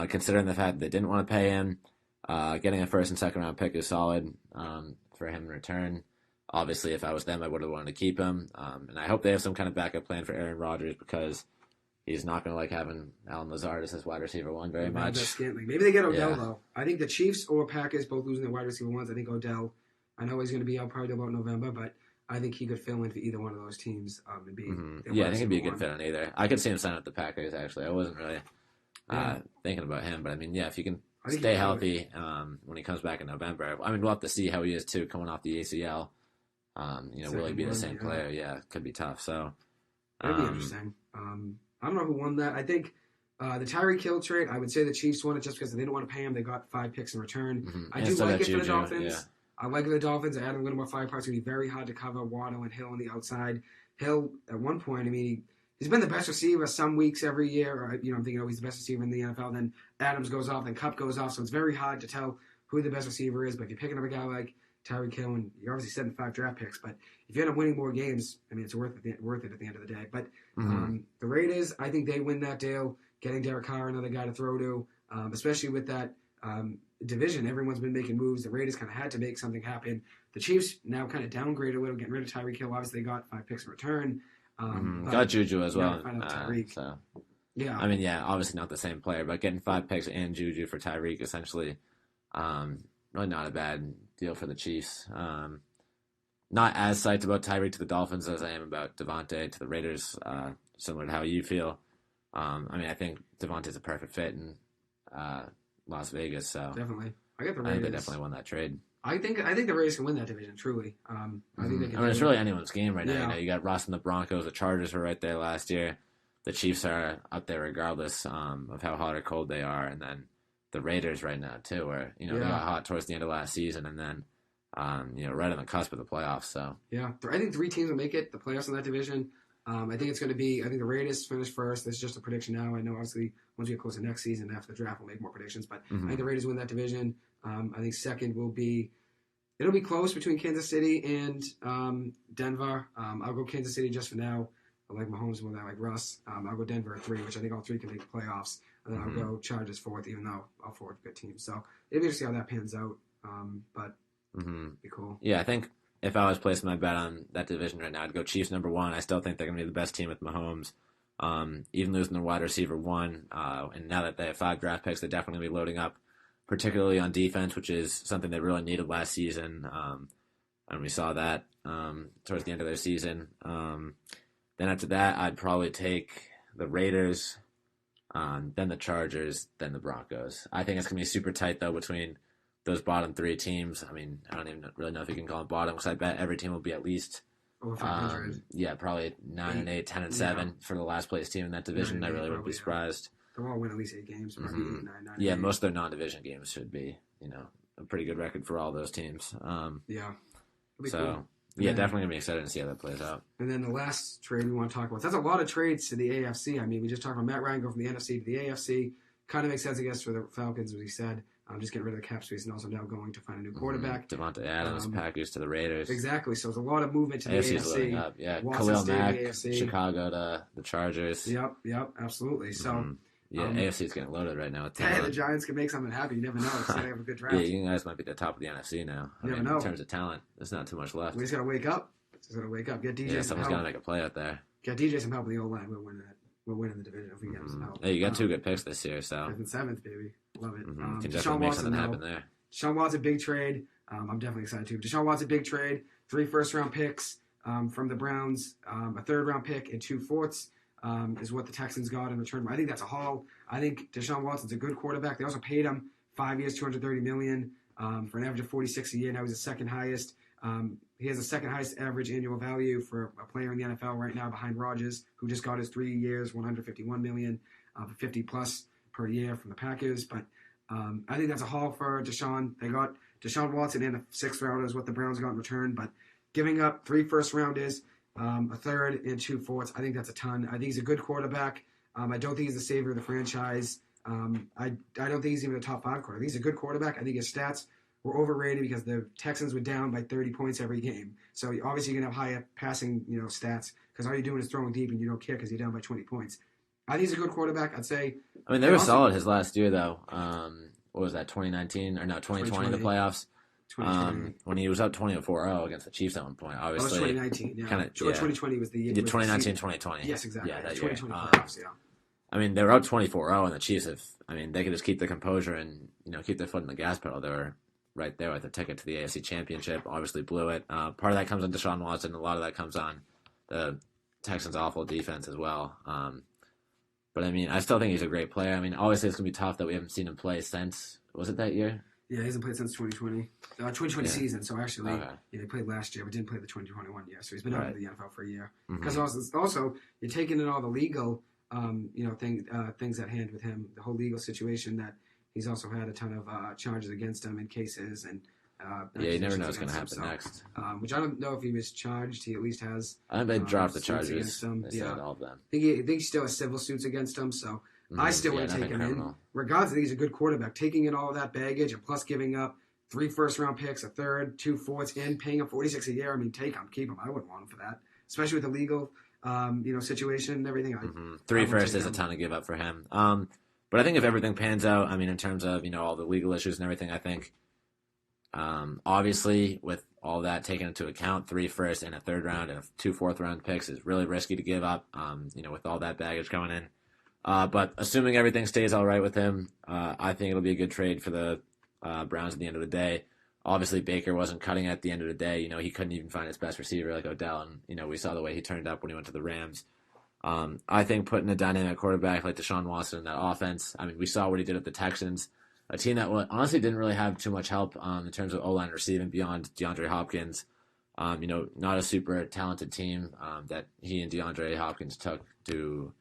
S1: considering the fact that they didn't want to pay him, getting a first and second round pick is solid for him in return. Obviously, if I was them, I would have wanted to keep him. And I hope they have some kind of backup plan for Aaron Rodgers because he's not going to like having Allen Lazard as his wide receiver 1 very much.
S2: Maybe they get Odell, though. I think the Chiefs or Packers both losing their wide receiver 1s. I think Odell, I know he's going to be out probably about November, but I think he could fill in for either one of those teams and be.
S1: I think he'd be a good fit on either. I could see him sign up the Packers, actually. I wasn't really thinking about him, but if you can stay healthy when he comes back in November. I mean, we'll have to see how he is too, coming off the ACL. Will he be the same player? Yeah, could be tough. So
S2: that'd be interesting. I don't know who won that. I think the Tyreek Hill trade, I would say the Chiefs won it just because they didn't want to pay him. They got 5 picks in return.
S1: Mm-hmm.
S2: I do like it for the Dolphins. Yeah. I like the Dolphins. I add a little more firepower. It's going to be very hard to cover Waddle and Hill on the outside. Hill, at one point, I mean, he's been the best receiver some weeks every year. Or, I'm thinking, he's the best receiver in the NFL. Then Adams goes off, then Kupp goes off. So it's very hard to tell who the best receiver is. But if you're picking up a guy like Tyreek Hill, and you're obviously setting 5 draft picks, but if you end up winning more games, I mean, it's worth it at the end of the day. But the Raiders, I think they win that deal, getting Derek Carr, another guy to throw to, especially with that division. Everyone's been making moves. The Raiders kind of had to make something happen. The Chiefs now kind of downgraded a little, getting rid of Tyreek Hill. Obviously, they got 5 picks in return.
S1: Got Juju as well.
S2: So. Yeah.
S1: I mean, obviously not the same player, but getting 5 picks and Juju for Tyreek, essentially, really not a bad deal for the Chiefs. Not as psyched about Tyreek to the Dolphins as I am about Devontae to the Raiders, similar to how you feel. I mean, I think Devontae's a perfect fit in Las Vegas, so
S2: definitely. I think
S1: they definitely won that trade.
S2: I think the Raiders can win that division, truly. I think they can.
S1: I mean, it's really anyone's game right now. You got Russ and the Broncos. The Chargers were right there last year. The Chiefs are up there regardless of how hot or cold they are, and then the Raiders right now too, where they got hot towards the end of last season, and then right on the cusp of the playoffs. So
S2: yeah, I think 3 teams will make it the playoffs in that division. I think it's going to be. I think the Raiders finish first. This is just a prediction now. I know obviously once we get close to next season after the draft, we'll make more predictions. But I think the Raiders win that division. I think second will be. It'll be close between Kansas City and Denver. I'll go Kansas City just for now. I like Mahomes more than I like Russ. I'll go Denver at 3, which I think all 3 can make the playoffs. And then I'll go Chargers 4th, even though all 4 are good teams. So it'll be interesting how that pans out. But it'll be cool.
S1: Yeah, I think if I was placing my bet on that division right now, I'd go Chiefs number 1. I still think they're going to be the best team with Mahomes. Even losing their wide receiver 1, and now that they have 5 draft picks, they're definitely going to be loading up, particularly on defense, which is something they really needed last season. And we saw that towards the end of their season. Then after that, I'd probably take the Raiders, then the Chargers, then the Broncos. I think it's going to be super tight, though, between those bottom 3 teams. I mean, I don't even really know if you can call them bottom, because I bet every team will be at least
S2: over 500.
S1: Probably 9-8, 10-7 for the last place team in that division. I really wouldn't be surprised.
S2: They'll all win at least 8 games. Probably 8, 9, 9.
S1: Yeah, most of their non-division games should be, a pretty good record for all those teams. Cool. Yeah, definitely going to be excited to see how that plays out.
S2: And then the last trade we want to talk about. That's a lot of trades to the AFC. I mean, we just talked about Matt Ryan go from the NFC to the AFC. Kind of makes sense, I guess, for the Falcons, as he said. Just getting rid of the cap space and also now going to find a new quarterback.
S1: Devontae Adams, Packers to the Raiders.
S2: Exactly. So there's a lot of movement to the AFC.
S1: Loading up. Yeah, Khalil Mack, Chicago to the Chargers.
S2: Yep, absolutely. So
S1: AFC is getting loaded right now.
S2: Hey, the Giants can make something happen. You never know. They have a good draft.
S1: Yeah, you guys might be the top of the NFC now.
S2: You never know.
S1: In terms of talent, there's not too much left.
S2: We just got to wake up. Get DJ some
S1: someone's
S2: help.
S1: got to make a play out there.
S2: Get DJ some help in the O-line. We'll win that. We'll win in the division if we get him some help.
S1: Hey, you got 2 good picks this year, so.
S2: 5th and 7th, baby. Love it.
S1: Can definitely make something happen there.
S2: Deshaun Watson, big trade. I'm definitely excited too. Deshaun Watson, big trade. 3 first-round picks from the Browns, a 3rd-round pick, and 2 fourths is what the Texans got in return. I think that's a haul. I think Deshaun Watson's a good quarterback. They also paid him 5 years, $230 million for an average of 46 a year. Now he's the 2nd highest. He has the 2nd highest average annual value for a player in the NFL right now, behind Rodgers, who just got his 3 years, $151 million, 50 plus per year from the Packers. But I think that's a haul for Deshaun. They got Deshaun Watson and a 6th rounder is what the Browns got in return. But giving up 3 first rounders, a 3rd and 2 fourths, I think that's a ton. I think he's a good quarterback. I don't think he's the savior of the franchise. I don't think he's even a top 5 quarterback. He's a good quarterback. I think his stats were overrated because the Texans were down by 30 points every game. So obviously you're going to have higher passing stats because all you're doing is throwing deep and you don't care because you're down by 20 points. I think he's a good quarterback. I'd say.
S1: I mean, they were solid his last year, though. What was that, 2019? Or no, 2020, the playoffs? When he was up 20-4-0 against the Chiefs at one point, obviously.
S2: That was 2019, yeah. 2020 was the year.
S1: 2019-2020.
S2: Yes, exactly.
S1: Yeah, that
S2: 2020
S1: year.
S2: Playoffs, yeah.
S1: I mean, they were up 24-0, and the Chiefs they could just keep their composure and, keep their foot in the gas pedal. They were right there with the ticket to the AFC Championship. Obviously blew it. Part of that comes on Deshaun Watson. A lot of that comes on the Texans' awful defense as well. But, I mean, I still think he's a great player. I mean, obviously it's going to be tough that we haven't seen him play since Was it that year?
S2: Yeah, he hasn't played since 2020. 2020 season, so actually,
S1: Okay.
S2: yeah, he played last year, but didn't play the 2021 year. So he's been out of the NFL for a year.
S1: Mm-hmm.
S2: Because also, you're taking in all the legal, things at hand with him, the whole legal situation that he's also had a ton of charges against him in cases and.
S1: You never know what's going to happen next.
S2: Which I don't know if he was charged. He at least has.
S1: I think they dropped the charges.
S2: Against him.
S1: They said all of them.
S2: I think he still has civil suits against him. So I still want to take him in. Regardless, I think he's a good quarterback. Taking in all of that baggage and plus giving up 3 first-round picks, a third, 2 fourths, and paying him $46 a year. I mean, take him, keep him. I wouldn't want him for that, especially with the legal, situation and everything.
S1: 3 firsts is a ton to give up for him. But I think if everything pans out, I mean, in terms of all the legal issues and everything, I think. Obviously, with all that taken into account, 3 first and a third round and 2 fourth-round picks is really risky to give up, with all that baggage coming in. But assuming everything stays all right with him, I think it'll be a good trade for the Browns at the end of the day. Obviously, Baker wasn't cutting at the end of the day. He couldn't even find his best receiver like Odell, and, we saw the way he turned up when he went to the Rams. I think putting a dynamic quarterback like Deshaun Watson in that offense, I mean, we saw what he did at the Texans. A team that honestly didn't really have too much help in terms of O-line receiving beyond DeAndre Hopkins. Not a super talented team that he and DeAndre Hopkins took to,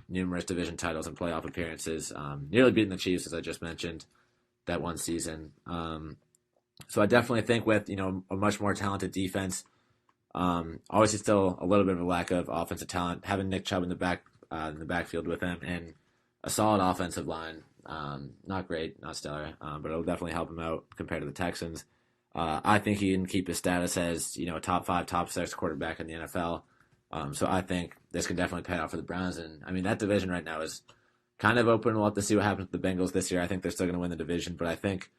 S1: numerous division titles and playoff appearances, nearly beating the Chiefs, as I just mentioned, that one season. So I definitely think with, a much more talented defense, obviously still a little bit of a lack of offensive talent, having Nick Chubb in the backfield with him, and a solid offensive line. Not great, not stellar, but it'll definitely help him out compared to the Texans. I think he can keep his status as, a top 5, top 6 quarterback in the NFL. So I think this can definitely pay off for the Browns. And, I mean, that division right now is kind of open. We'll have to see what happens with the Bengals this year. I think they're still going to win the division, but I think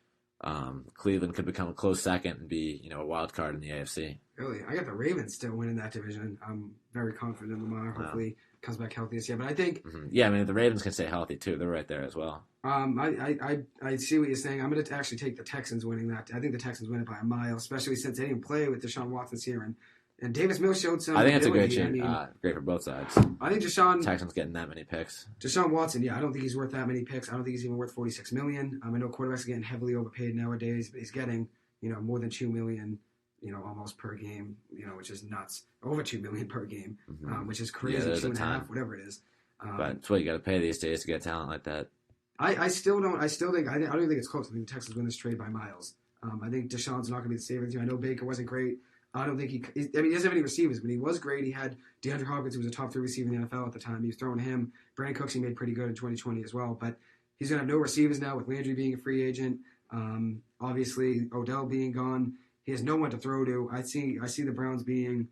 S1: Cleveland could become a close second and be, a wild card in the AFC.
S2: Really? I got the Ravens still winning that division. I'm very confident in Lamar. Hopefully comes back healthy this year. But I think...
S1: Yeah, I mean, if the Ravens can stay healthy, too, they're right there as well.
S2: I see what you're saying. I'm going to actually take the Texans winning that. I think the Texans win it by a mile, especially since they didn't play with Deshaun Watson here. And Davis Mills showed some...
S1: I think it's a great trade. Great for both sides.
S2: I think
S1: Texans getting that many picks.
S2: Deshaun Watson, I don't think he's worth that many picks. I don't think he's even worth $46 million. I know quarterbacks are getting heavily overpaid nowadays, but he's getting, more than $2 million, almost per game, which is nuts. Over $2 million per game, which is crazy. 2.5, whatever it is.
S1: But it's what you got to pay these days to get talent like that.
S2: I don't think it's close. I think the Texans win this trade by miles. I think Deshaun's not going to be the savior team. I know Baker wasn't great. I don't think he doesn't have any receivers, but he was great. He had DeAndre Hopkins, who was a top 3 receiver in the NFL at the time. He was throwing him. Brandon Cooks, he made pretty good in 2020 as well. But he's going to have no receivers now with Landry being a free agent. Obviously, Odell being gone. He has no one to throw to. I see the Browns being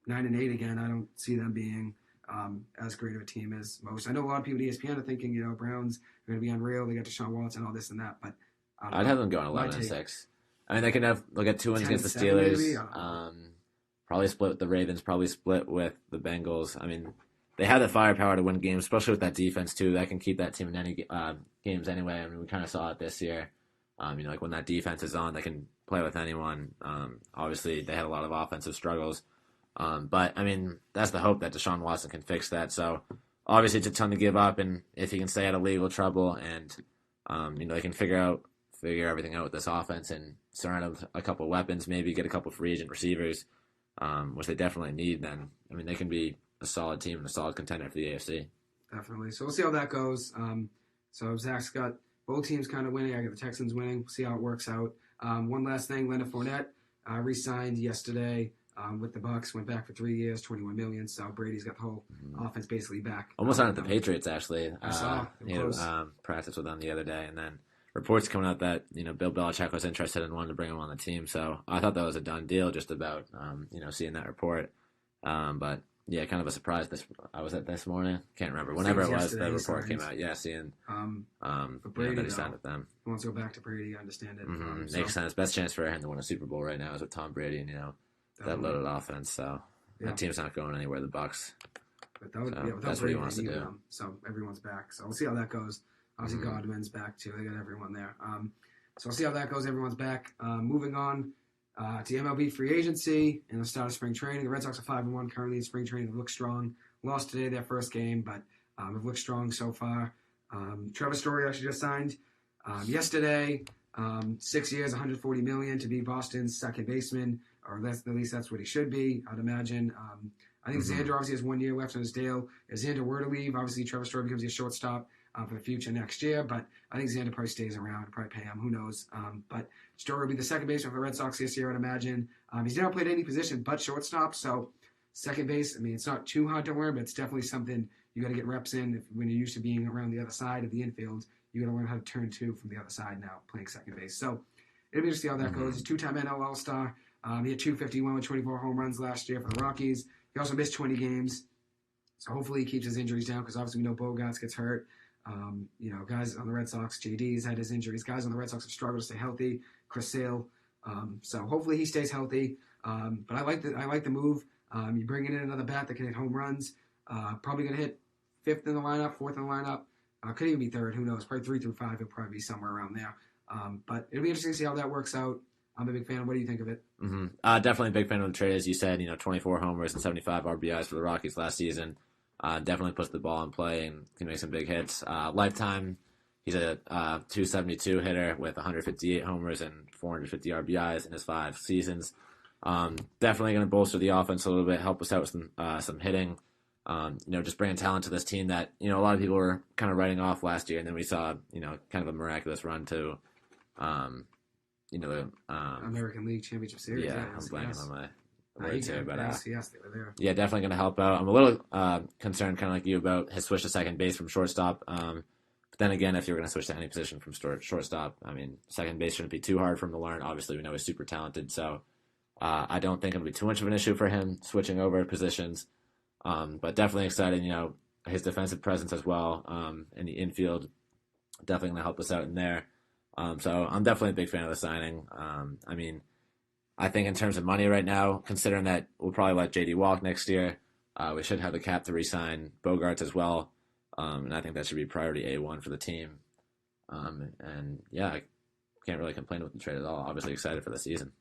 S2: 9-8 again. I don't see them being as great of a team as most. I know a lot of people at ESPN are thinking, Browns are going to be unreal. They got Deshaun Watson, all this and that. But
S1: I'd have them going 11-6. I mean, they can look at 2 wins against the Steelers. Probably split with the Ravens. Probably split with the Bengals. I mean, they have the firepower to win games, especially with that defense too. That can keep that team in any games anyway. I mean, we kind of saw it this year. Like when that defense is on, they can play with anyone. Obviously, they had a lot of offensive struggles. But, I mean, that's the hope that Deshaun Watson can fix that. So, obviously, it's a ton to give up. And if he can stay out of legal trouble and, they can figure everything out with this offense and surround him with a couple weapons, maybe get a couple free agent receivers, which they definitely need, then, I mean, they can be a solid team and a solid contender for the AFC.
S2: Definitely. So, we'll see how that goes. So, Zach's got both teams kind of winning. I got the Texans winning. We'll see how it works out. One last thing, Leonard Fournette re-signed yesterday with the Bucs, went back for 3 years, $21 million. So Brady's got the whole offense basically back.
S1: Almost on at the Patriots, actually.
S2: I saw.
S1: He had practice with them the other day, and then reports coming out that Bill Belichick was interested and wanted to bring him on the team. So I thought that was a done deal, just about seeing that report. But yeah, kind of a surprise. I was at this morning. Can't remember. Whenever it was, the report came out. Yeah, seeing
S2: Brady,
S1: that he signed with them.
S2: He wants to go back to Brady. I understand it.
S1: Makes sense. Best chance for him to win a Super Bowl right now is with Tom Brady and that loaded offense. So that team's not going anywhere. The Bucs.
S2: But that's
S1: what he wants to do.
S2: So everyone's back. So we'll see how that goes. Obviously, Godwin's back too. They got everyone there. So we'll see how that goes. Everyone's back. Moving on to MLB free agency and the start of spring training. The Red Sox are 5-1 currently in spring training. They look strong. Lost today their first game, but have looked strong so far. Trevor Story actually just signed Yesterday, 6 years, $140 million to be Boston's second baseman, or at least that's what he should be, I'd imagine. I think Xander obviously has 1 year left on his deal. If Xander were to leave, obviously Trevor Story becomes a shortstop for the future next year, but I think Xander probably stays around, probably pay him, who knows. But Story will be the second baseman for the Red Sox this year, I'd imagine. He's never played any position but shortstop, so second base, I mean, it's not too hard to learn, but it's definitely something you got to get reps in. When you're used to being around the other side of the infield, you got to learn how to turn two from the other side now, playing second base. So it'll be interesting how that goes. He's a two-time NL All-Star. He had 251 with 24 home runs last year for the Rockies. He also missed 20 games. So hopefully he keeps his injuries down because obviously we know Bogarts gets hurt. Guys on the Red Sox, JD's had his injuries. Guys on the Red Sox have struggled to stay healthy. Chris Sale. So hopefully he stays healthy. But I like the move. You're bringing in another bat that can hit home runs. Probably going to hit fifth in the lineup, fourth in the lineup. Could even be third. Who knows? Probably 3 through 5. He'll probably be somewhere around there. But it'll be interesting to see how that works out. I'm a big fan. What do you think of it?
S1: Definitely a big fan of the trade, as you said. 24 homers and 75 RBIs for the Rockies last season. Definitely puts the ball in play and can make some big hits. Lifetime, he's a 272 hitter with 158 homers and 450 RBIs in his 5 seasons. Definitely going to bolster the offense a little bit, help us out with some hitting. Just bringing talent to this team that a lot of people were kind of writing off last year, and then we saw kind of a miraculous run to the
S2: American League Championship Series.
S1: Yeah, I'm blanking on my words here, but
S2: yes, they were there.
S1: Yeah, definitely going to help out. I'm a little concerned, kind of like you, about his switch to second base from shortstop. But then again, if you're going to switch to any position from shortstop, I mean, second base shouldn't be too hard for him to learn. Obviously, we know he's super talented, so I don't think it'll be too much of an issue for him switching over positions. But definitely excited, his defensive presence as well in the infield, definitely going to help us out in there. So I'm definitely a big fan of the signing. I think in terms of money right now, considering that we'll probably let JD walk next year, we should have the cap to re-sign Bogarts as well. And I think that should be priority A1 for the team. And yeah, I can't really complain with the trade at all. Obviously excited for the season.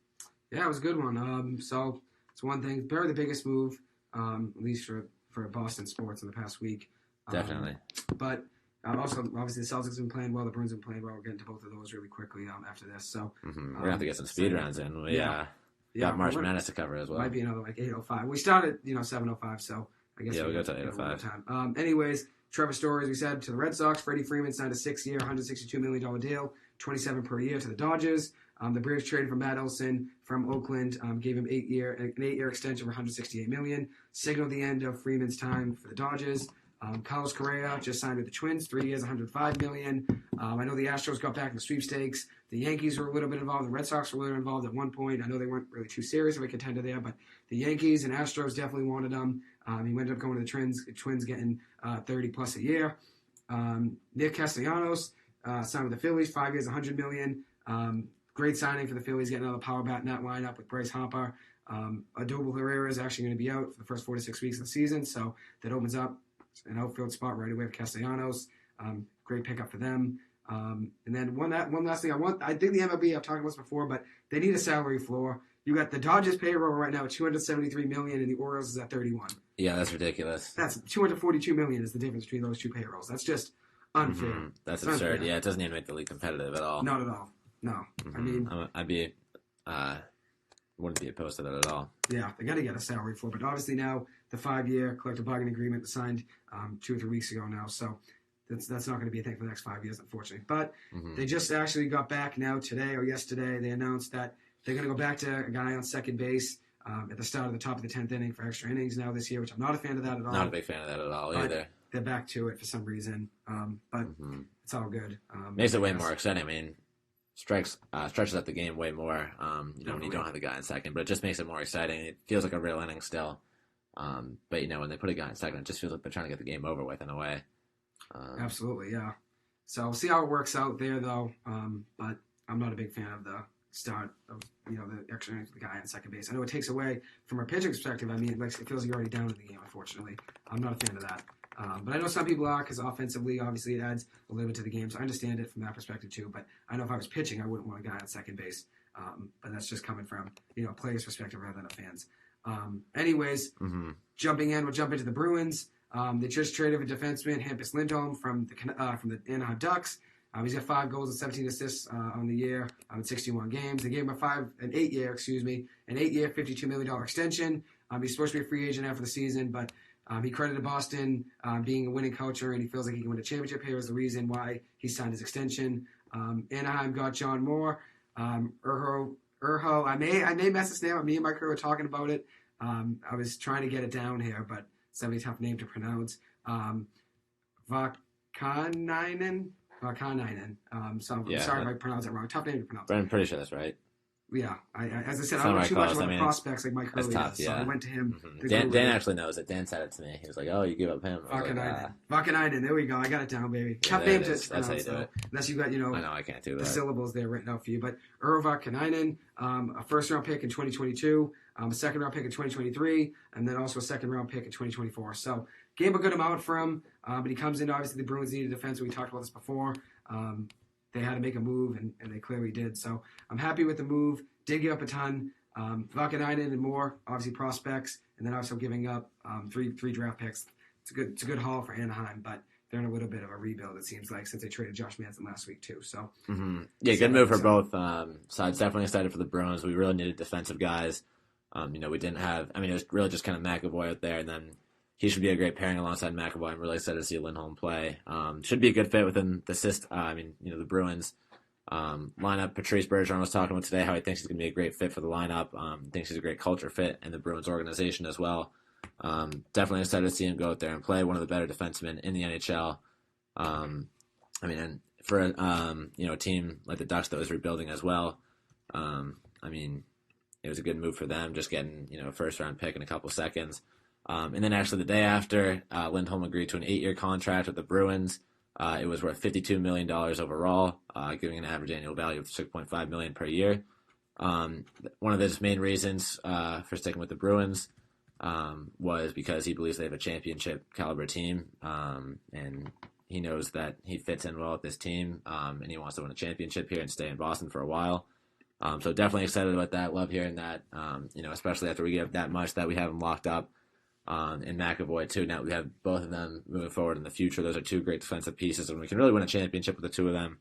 S2: Yeah, it was a good one. So it's one thing, probably the biggest move, at least for Boston sports in the past week.
S1: Definitely.
S2: But also, obviously, the Celtics have been playing well. The Bruins have been playing well. We'll get into both of those really quickly after this. So
S1: we're going to have to get some speed rounds in. We got March Madness to cover as well.
S2: Might be another 8:05. We started 7:05, so I guess
S1: we'll go to 8:05.
S2: Anyways, Trevor Story, as we said, to the Red Sox. Freddie Freeman signed a 6-year, $162 million deal, $27 per year to the Dodgers. The Braves traded for Matt Olson from Oakland, gave him an 8-year extension for $168 million. Signaled the end of Freeman's time for the Dodgers. Carlos Correa just signed with the Twins, 3 years, $105 million. I know the Astros got back in the sweepstakes. The Yankees were a little bit involved. The Red Sox were a little involved at one point. I know they weren't really too serious of a contender there, but the Yankees and Astros definitely wanted him. He ended up going to the Twins getting 30-plus a year. Nick Castellanos signed with the Phillies, 5 years, $100 million. Great signing for the Phillies, getting another power bat in that lineup with Bryce Harper. Adobel Herrera is actually going to be out for the first 4 to 6 weeks of the season, so that opens up an outfield spot right away for Castellanos. Great pickup for them. And then one last thing I think the MLB, I've talked about this before, but they need a salary floor. You got the Dodgers payroll right now at $273 million, and the Orioles is at $31 million.
S1: Yeah, that's ridiculous.
S2: That's $242 million is the difference between those two payrolls. That's just unfair.
S1: That's absurd. Unfair. Yeah, it doesn't even make the league competitive at all.
S2: Not at all. No. I mean,
S1: wouldn't be opposed to that at all.
S2: Yeah, they got to get a salary floor, but obviously now the 5-year collective bargaining agreement was signed 2 or 3 weeks ago now, so that's not going to be a thing for the next 5 years, unfortunately. But they just actually got back now today or yesterday. They announced that they're going to go back to a guy on second base at the start of the top of the 10th inning for extra innings now this year, which I'm not a fan of that at all.
S1: Not a big fan of that at all either.
S2: They're back to it for some reason, but it's all good.
S1: Makes it way more exciting. I mean, stretches out the game way more, when you don't have the guy in second, but it just makes it more exciting. It feels like a real inning still. But, when they put a guy in second, it just feels like they're trying to get the game over with in a way.
S2: Absolutely, yeah. So we'll see how it works out there, though. But I'm not a big fan of the start of, the extra innings with the guy on second base. I know it takes away from a pitching perspective. I mean, it feels like you're already down in the game, unfortunately. I'm not a fan of that. But I know some people are, because offensively, obviously, it adds a little bit to the game. So I understand it from that perspective, too. But I know if I was pitching, I wouldn't want a guy on second base. But that's just coming from, a player's perspective rather than a fan's. We'll jump into the Bruins. They just traded a defenseman, Hampus Lindholm, from the Anaheim Ducks. He's got 5 goals and 17 assists on the year in 61 games. They gave him an 8-year, $52 million extension. He's supposed to be a free agent after the season, but he credited Boston being a winning culture, and he feels like he can win a championship here is the reason why he signed his extension. Anaheim got John Moore, Urho. I may mess his name up. Me and my crew were talking about it. I was trying to get it down here, but it's a tough name to pronounce. Vakanainen. So I'm sorry if I pronounce it wrong. Tough name to pronounce.
S1: But I'm pretty sure that's right.
S2: Yeah, as I said, I don't know too much about the prospects like Mike Hurley does, so I went to him.
S1: Dan actually knows it. Dan said it to me. He was like, "Oh, you give up him."
S2: Vakanainen. There we go. I got it down, baby. Tough name to pronounce, though. Unless you got,
S1: I know I can't do that.
S2: The syllables there written out for you. But Urho Vakanainen, a first-round pick in 2022, a second-round pick in 2023, and then also a second-round pick in 2024. So gave a good amount for him, but he comes in. Obviously, the Bruins needed defense. We talked about this before. They had to make a move, and they clearly did. So I'm happy with the move. Did give up a ton. Vakanainen and more, obviously prospects, and then also giving up three draft picks. It's a good haul for Anaheim, but they're in a little bit of a rebuild, it seems like, since they traded Josh Manson last week too. So
S1: good move for both sides. Definitely excited for the Bruins. We really needed defensive guys. We didn't have. It was really just kind of McAvoy out there, and then he should be a great pairing alongside McAvoy. I'm really excited to see Lindholm play. Should be a good fit within the system. The Bruins lineup. Patrice Bergeron was talking about today how he thinks he's going to be a great fit for the lineup. Thinks he's a great culture fit in the Bruins organization as well. Definitely excited to see him go out there and play. One of the better defensemen in the NHL. And for a team like the Ducks that was rebuilding as well. It was a good move for them, just getting a first round pick in a couple seconds. And then actually the day after, Lindholm agreed to an 8-year contract with the Bruins. It was worth $52 million overall, giving an average annual value of $6.5 million per year. One of his main reasons for sticking with the Bruins was because he believes they have a championship caliber team, and he knows that he fits in well with this team, and he wants to win a championship here and stay in Boston for a while. So definitely excited about that. Love hearing that, especially after we give that much that we have him locked up. And McAvoy too. Now we have both of them moving forward in the future. Those are two great defensive pieces, and we can really win a championship with the two of them.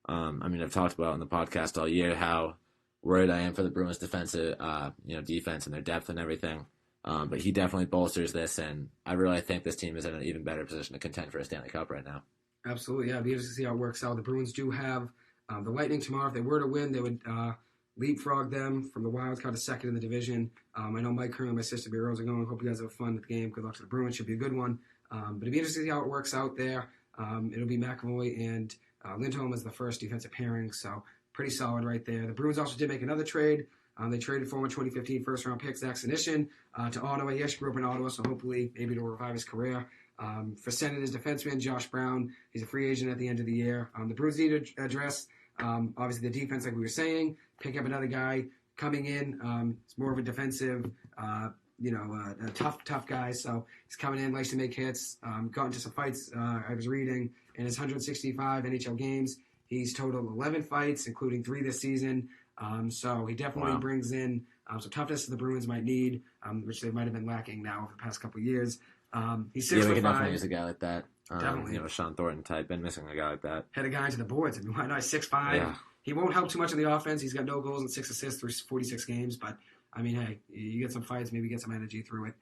S1: I've talked about on the podcast all year how worried I am for the Bruins' defensive, defense and their depth and everything. But he definitely bolsters this, and I really think this team is in an even better position to contend for a Stanley Cup right now.
S2: Absolutely, yeah. It'll be interesting to see how it works out. The Bruins do have the Lightning tomorrow. If they were to win, they would leapfrog them from the Wild card to second in the division. I know Mike Curran and my sister Bureaus are going. Hope you guys have fun with the game. Good luck to the Bruins. Should be a good one. But it'll be interesting to see how it works out there. It'll be McAvoy and Lindholm as the first defensive pairing, so pretty solid right there. The Bruins also did make another trade. They traded former 2015 first-round pick Zach Senyshyn to Ottawa. He actually grew up in Ottawa, so hopefully maybe it'll revive his career. For Senators defenseman Josh Brown, he's a free agent at the end of the year. The Bruins need to address, obviously, the defense, like we were saying, pick up another guy coming in. It's more of a defensive, a tough guy. So he's coming in, likes to make hits. Got into some fights, I was reading, in his 165 NHL games. He's totaled 11 fights, including 3 this season. So he definitely brings in some toughness that the Bruins might need, which they might have been lacking now over the past couple of years. He's 6'5".
S1: We can definitely use a guy like that.
S2: Definitely.
S1: Sean Thornton type. Been missing a guy like that.
S2: Head a guy into the boards. Why not? 6'5".
S1: Yeah.
S2: He won't help too much on the offense. He's got no goals and 6 assists through 46 games. But, hey, you get some fights, maybe get some energy through it.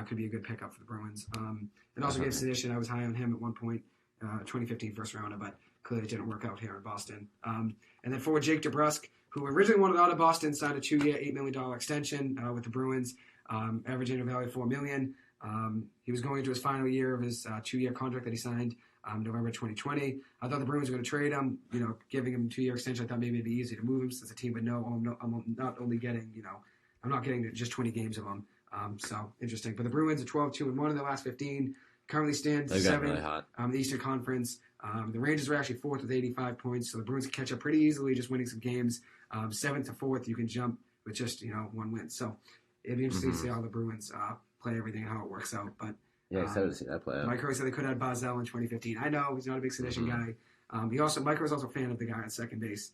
S2: Could be a good pickup for the Bruins. And also gave Senyshyn. I was high on him at one point, 2015 first rounder, but clearly it didn't work out here in Boston. And then forward Jake DeBrusk, who originally wanted out of Boston, signed a 2-year, $8 million extension with the Bruins, average annual value of $4 million. He was going into his final year of his 2-year contract that he signed November 2020. I thought the Bruins were going to trade him, giving him a 2-year extension. I thought maybe it'd be easy to move him since the team would know I'm not only getting, I'm not getting just 20 games of him. So interesting. But the Bruins are 12-2-1 in their last 15. Currently stands 7th
S1: really hot.
S2: The Eastern Conference. The Rangers are actually 4th with 85 points, so the Bruins can catch up pretty easily just winning some games. 7th to 4th, you can jump with just, 1 win. So it'd be interesting to see how the Bruins play everything and how it works out. But
S1: excited to see that play out.
S2: Mike Hurley said they could have had Barzal in 2015. I know he's not a big Senyshyn guy. Mike Hurley's also a fan of the guy at second base,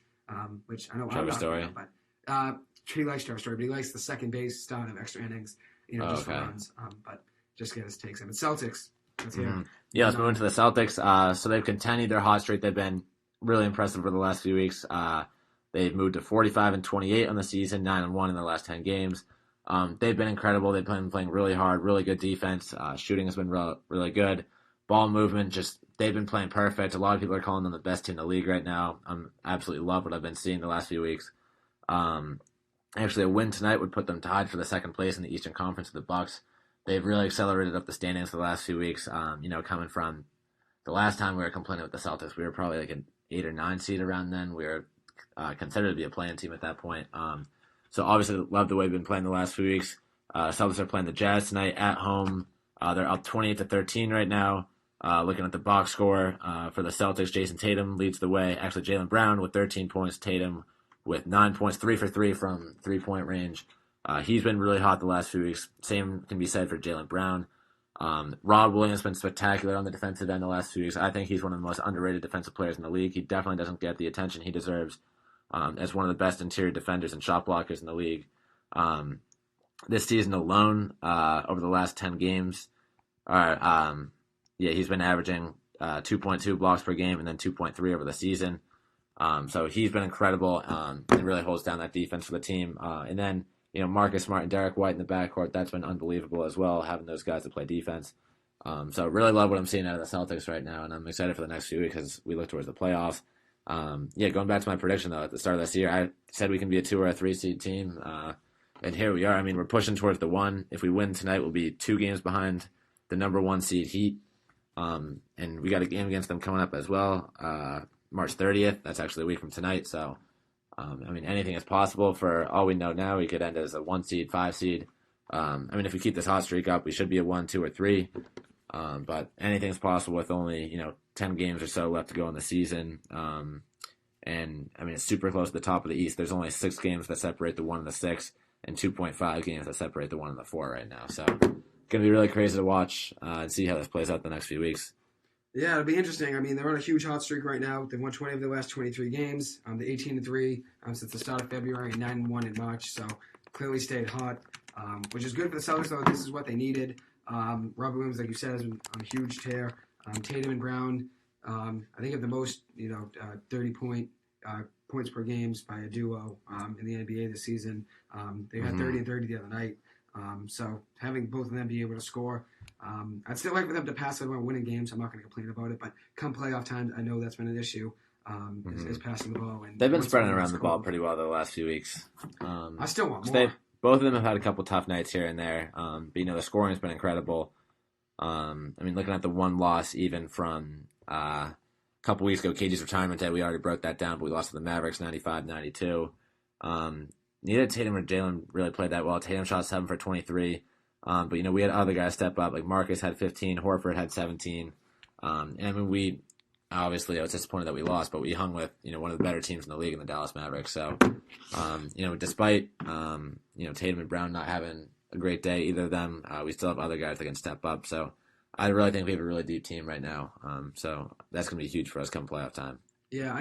S2: which I know
S1: Trevor Story.
S2: I'm not, but he likes Trevor Story, but he likes the second base start of extra innings, just for runs. But just get his takes. And Celtics, let's hear.
S1: Yeah, let's move into the Celtics. So they've continued their hot streak. They've been really impressive for the last few weeks. They've moved to 45-28 on the season, 9-1 in their last 10 games. They've been incredible. They've been playing really hard, really good defense. Shooting has been really good. Ball movement, they've been playing perfect. A lot of people are calling them the best team in the league right now. Absolutely love what I've been seeing the last few weeks. Actually, a win tonight would put them tied for the second place in the Eastern Conference with the Bucks. They've really accelerated up the standings for the last few weeks. Coming from the last time we were complaining with the Celtics, we were probably like an 8 or 9 seed around then. We were considered to be a play-in team at that point. So obviously, love the way we've been playing the last few weeks. Celtics are playing the Jazz tonight at home. They're up 28-13 right now. Looking at the box score for the Celtics, Jason Tatum leads the way. Actually, Jaylen Brown with 13 points. Tatum with 9 points, 3 for 3 from three-point range. He's been really hot the last few weeks. Same can be said for Jaylen Brown. Rob Williams has been spectacular on the defensive end the last few weeks. I think he's one of the most underrated defensive players in the league. He definitely doesn't get the attention he deserves as one of the best interior defenders and shot blockers in the league. This season alone, over the last 10 games, he's been averaging 2.2 blocks per game and then 2.3 over the season. So he's been incredible and really holds down that defense for the team. And then, Marcus Smart and Derek White in the backcourt, that's been unbelievable as well, having those guys to play defense. So really love what I'm seeing out of the Celtics right now, and I'm excited for the next few weeks as we look towards the playoffs. Going back to my prediction, though, at the start of this year, I said we can be a 2 or a 3 seed team, and here we are. I mean, we're pushing towards the 1. If we win tonight, we'll be 2 games behind the number 1 seed Heat, and we got a game against them coming up as well, March 30th. That's actually a week from tonight, so anything is possible. For all we know now, we could end as a 1 seed, 5 seed. If we keep this hot streak up, we should be a 1, 2, or 3. But anything's possible with only, 10 games or so left to go in the season. It's super close to the top of the East. There's only 6 games that separate the 1 and the 6, and 2.5 games that separate the 1 and the 4 right now. So it's going to be really crazy to watch and see how this plays out the next few weeks.
S2: Yeah, it'll be interesting. They're on a huge hot streak right now. They've won 20 of their last 23 games. They're 18-3 since the start of February and 9-1 in March. So clearly stayed hot, which is good for the Celtics, though. This is what they needed. Robert Williams, like you said, has been on a huge tear. Tatum and Brown, I think have the most, 30 points per games by a duo in the NBA this season. They had 30 and 30 the other night. So having both of them be able to score, I'd still like for them to pass it on winning games. I'm not going to complain about it, but come playoff time, I know that's been an issue. Is passing the ball. And
S1: they've been spreading around the ball pretty well the last few weeks.
S2: I still want more.
S1: Both of them have had a couple tough nights here and there, but the scoring has been incredible. Looking at the one loss even from a couple weeks ago, KG's retirement day, we already broke that down, but we lost to the Mavericks 95-92. Neither Tatum or Jalen really played that well. Tatum shot 7 for 23, but we had other guys step up, like Marcus had 15, Horford had 17. We obviously I was disappointed that we lost, but we hung with one of the better teams in the league in the Dallas Mavericks. So despite Tatum and Brown not having a great day, either of them, we still have other guys that can step up. So I really think we have a really deep team right now. So that's going to be huge for us come playoff time.
S2: Yeah,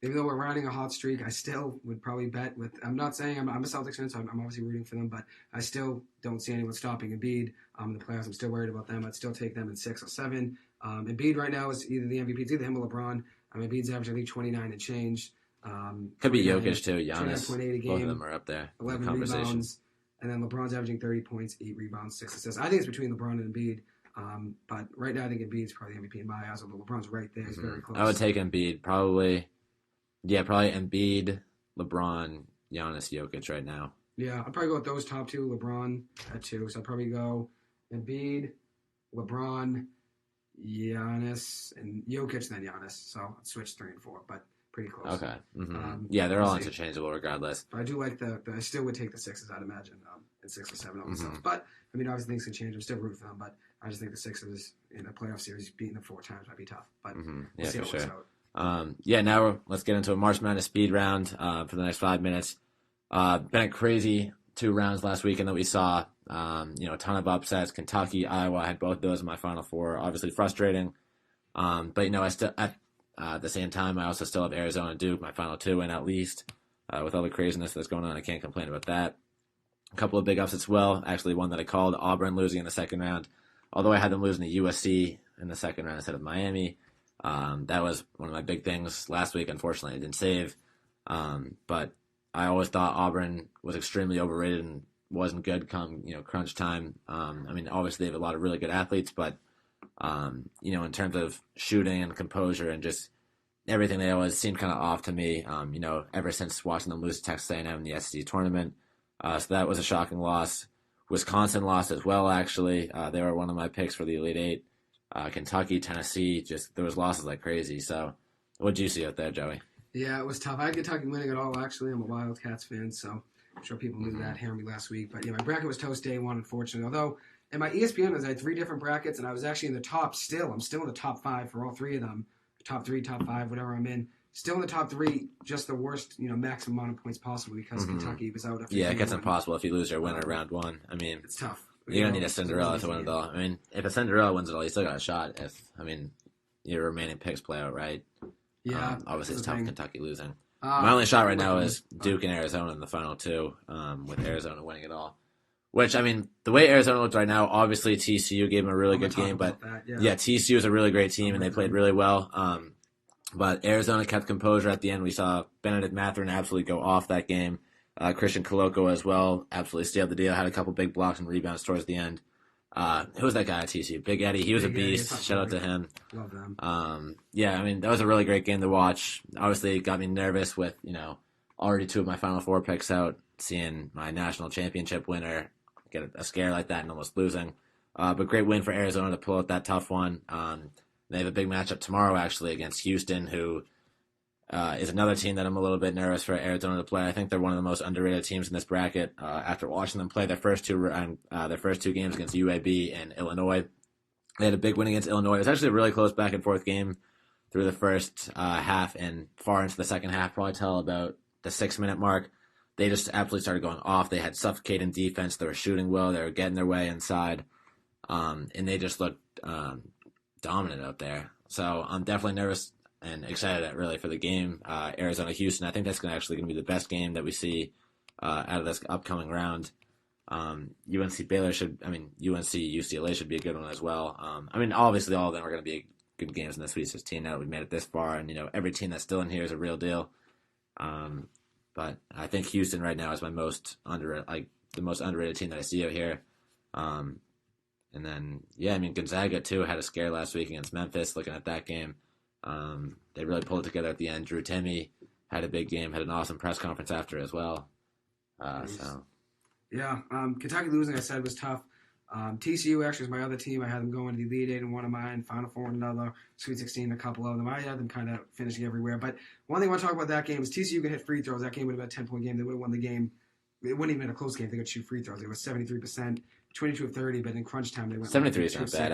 S2: even though we're riding a hot streak, I still would probably bet with. I'm not saying I'm a Celtics fan, so I'm obviously rooting for them, but I still don't see anyone stopping Embiid in the playoffs. I'm still worried about them. I'd still take them in 6 or 7. Embiid right now is either the MVP, it's either him or LeBron. Embiid's averaging, I think, 29 and change.
S1: Could be Jokic too, Giannis.
S2: 29.8 a game.
S1: Both of them are up there.
S2: 11 rebounds, and then LeBron's averaging 30 points, 8 rebounds, 6 assists. I think it's between LeBron and Embiid. But right now, I think Embiid's probably the MVP in my eyes, although LeBron's right there. He's very close.
S1: I would take Embiid, probably Embiid, LeBron, Giannis, Jokic right now.
S2: Yeah, I'd probably go with those top 2, LeBron at 2. So I'd probably go Embiid, LeBron, Giannis, and Jokic, then Giannis. So I'd switch 3 and 4, but pretty close.
S1: Okay. They're all interchangeable regardless.
S2: But I do like I still would take the 6s, I'd imagine, at 6 or 7 on themselves. But, obviously things can change. I'm still rooting for them, but I just think the 6s in a playoff series beating them 4 times might be tough. But we'll see how it works out.
S1: Now let's get into a March Madness speed round for the next 5 minutes. Been a crazy 2 rounds last weekend that we saw. A ton of upsets. Kentucky, Iowa, I had both those in my Final Four. Obviously frustrating. But I still at the same time I also still have Arizona and Duke, my final 2 in at least. With all the craziness that's going on, I can't complain about that. A couple of big upsets as well. Actually, one that I called, Auburn losing in the second round. Although I had them losing to USC in the second round instead of Miami. That was one of my big things last week. Unfortunately, I didn't save. But I always thought Auburn was extremely overrated and wasn't good come crunch time. Obviously they have a lot of really good athletes, but in terms of shooting and composure and just everything, they always seemed kind of off to me. Ever since watching them lose to Texas A&M in the SEC tournament, so that was a shocking loss. Wisconsin lost as well. Actually, they were one of my picks for the Elite Eight. Kentucky, Tennessee, just there was losses like crazy. So, what did you see out there, Joey?
S2: Yeah, it was tough. I had Kentucky winning it all. Actually, I'm a Wildcats fan, so I'm sure people knew that hearing me last week. But yeah, my bracket was toast day one, unfortunately. Although in my ESPN, I had 3 different brackets, and I was actually in the top still. I'm still in the top 5 for all 3 of them. Top 3, top 5, whatever I'm in. Still in the top 3, just the worst, maximum amount of points possible because Kentucky was out.
S1: Yeah, it gets impossible if you lose your winner round 1.
S2: It's tough.
S1: You're going to need a Cinderella to win it all. If a Cinderella wins it all, you still got a shot if, your remaining picks play out right.
S2: Yeah.
S1: Obviously, it's tough Kentucky losing. My only shot right now is Duke and Arizona in the final 2, with Arizona winning it all. Which, the way Arizona looked right now, obviously TCU gave them a really good game. But, TCU is a really great team, and they played really well. But Arizona kept composure at the end. We saw Benedict Mathurin absolutely go off that game. Christian Coloco as well absolutely sealed the deal. Had a couple big blocks and rebounds towards the end. Who was that guy at TCU? Big Eddie. He was a beast. Shout out to him.
S2: Love them.
S1: That was a really great game to watch. Obviously, it got me nervous with, already 2 of my Final Four picks out, seeing my national championship winner get a scare like that and almost losing. But great win for Arizona to pull out that tough one. They have a big matchup tomorrow, actually, against Houston, who is another team that I'm a little bit nervous for Arizona to play. I think they're one of the most underrated teams in this bracket. After watching them play their first 2 games against UAB and Illinois, they had a big win against Illinois. It was actually a really close back and forth game through the first half and far into the second half, probably till about the 6-minute mark. They just absolutely started going off. They had suffocating defense. They were shooting well. They were getting their way inside, and they just looked dominant out there. So I'm definitely nervous and excited really for the game. Arizona-Houston, I think that's actually going to be the best game that we see out of this upcoming round. UNC-UCLA should be a good one as well. Obviously all of them are going to be good games in the Sweet 16 now that we've made it this far, and every team that's still in here is a real deal. But I think Houston right now is the most underrated team that I see out here. And then, Gonzaga, too, had a scare last week against Memphis, looking at that game. They really pulled it together at the end. Drew Timme had a big game, had an awesome press conference after as well.
S2: Kentucky losing, I said, was tough. TCU actually is my other team. I had them going to the Elite Eight in one of mine, Final Four in another, Sweet 16 a couple of them. I had them kind of finishing everywhere. But one thing I want to talk about that game is TCU could hit free throws. That game would have been a 10-point game. They would have won the game. It wouldn't even been a close game if they could shoot free throws. It was 73%, 22 of 30, but in crunch time they went
S1: 73 is not bad.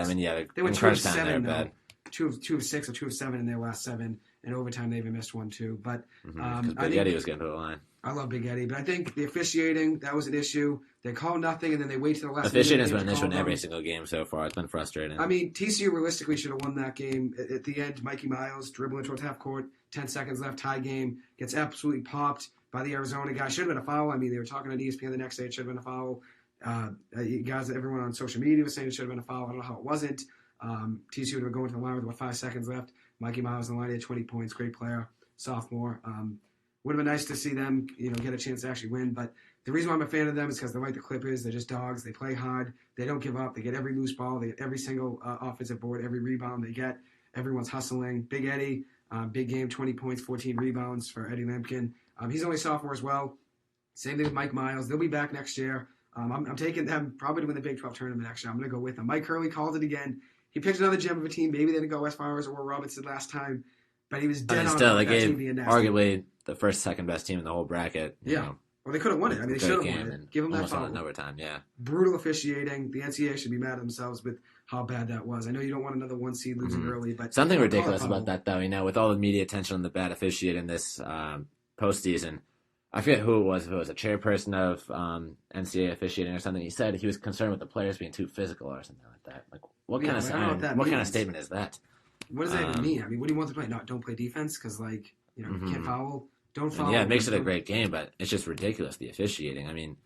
S2: They went 2 of 7,
S1: bad.
S2: 2 of 6 or 2 of 7 in their last 7. In overtime, they even missed 1 too. But
S1: Big Eddie was getting to the line.
S2: I love Big Eddie, but I think the officiating, that was an issue. They call nothing, and then they wait till the last minute.
S1: Officiating has been an issue in every single game so far. It's been frustrating.
S2: TCU realistically should have won that game. At the end, Mikey Miles dribbling towards half court, 10 seconds left, tie game, gets absolutely popped by the Arizona guy. Should have been a foul. They were talking on ESPN the next day. It should have been a foul. Everyone on social media was saying it should have been a foul. I don't know how it wasn't. TCU would have going to the line with about 5 seconds left. Mikey Miles on the line, he had 20 points. Great player, sophomore. Would have been nice to see them, get a chance to actually win. But the reason why I'm a fan of them is because they're like the Clippers. They're just dogs. They play hard. They don't give up. They get every loose ball. They get every single offensive board, every rebound they get. Everyone's hustling. Big Eddie, big game, 20 points, 14 rebounds for Eddie Lampkin. He's only sophomore as well. Same thing with Mike Miles. They'll be back next year. I'm taking them probably to win the Big 12 tournament next year. I'm going to go with them. Mike Hurley called it again. He picked another gem of a team. Maybe they didn't go as far as Oral Roberts did last time, but he was dead on.
S1: Still, they gave arguably the first, second best team in the whole bracket.
S2: Well, they could have won it. They should have won it. Give them that foul.
S1: In overtime, yeah.
S2: Brutal officiating. The NCAA should be mad at themselves with how bad that was. I know you don't want another 1 seed losing early, but
S1: something ridiculous about that, though. With all the media attention on the bad officiating this postseason, I forget who it was. If it was a chairperson of NCAA officiating or something, he said he was concerned with the players being too physical or something like that. What kind of statement is that?
S2: What does that even mean? What do you want to play? Don't play defense because you can't foul. Don't foul.
S1: Yeah, it makes it a great game, but it's just ridiculous, the officiating.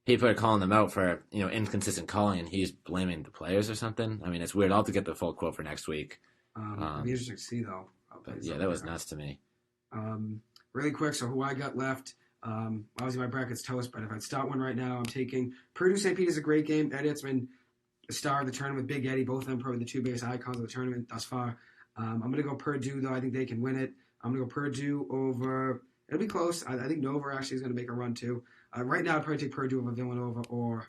S1: People are calling them out for inconsistent calling, and he's blaming the players or something. It's weird. I'll have to get the full quote for next week.
S2: It'll be interesting to see, though.
S1: Yeah, that was nuts to me.
S2: Really quick, so who I got left, obviously my bracket's toast, but if I'd start one right now, I'm taking Purdue St. Peter's a great game. Eddie's been the star of the tournament, Big Eddie, both of them probably the two biggest icons of the tournament thus far. I'm going to go Purdue, though. I think they can win it. I'm going to go Purdue over, it'll be close. I think Nova actually is going to make a run, too. Right now, I'd probably take Purdue over Villanova or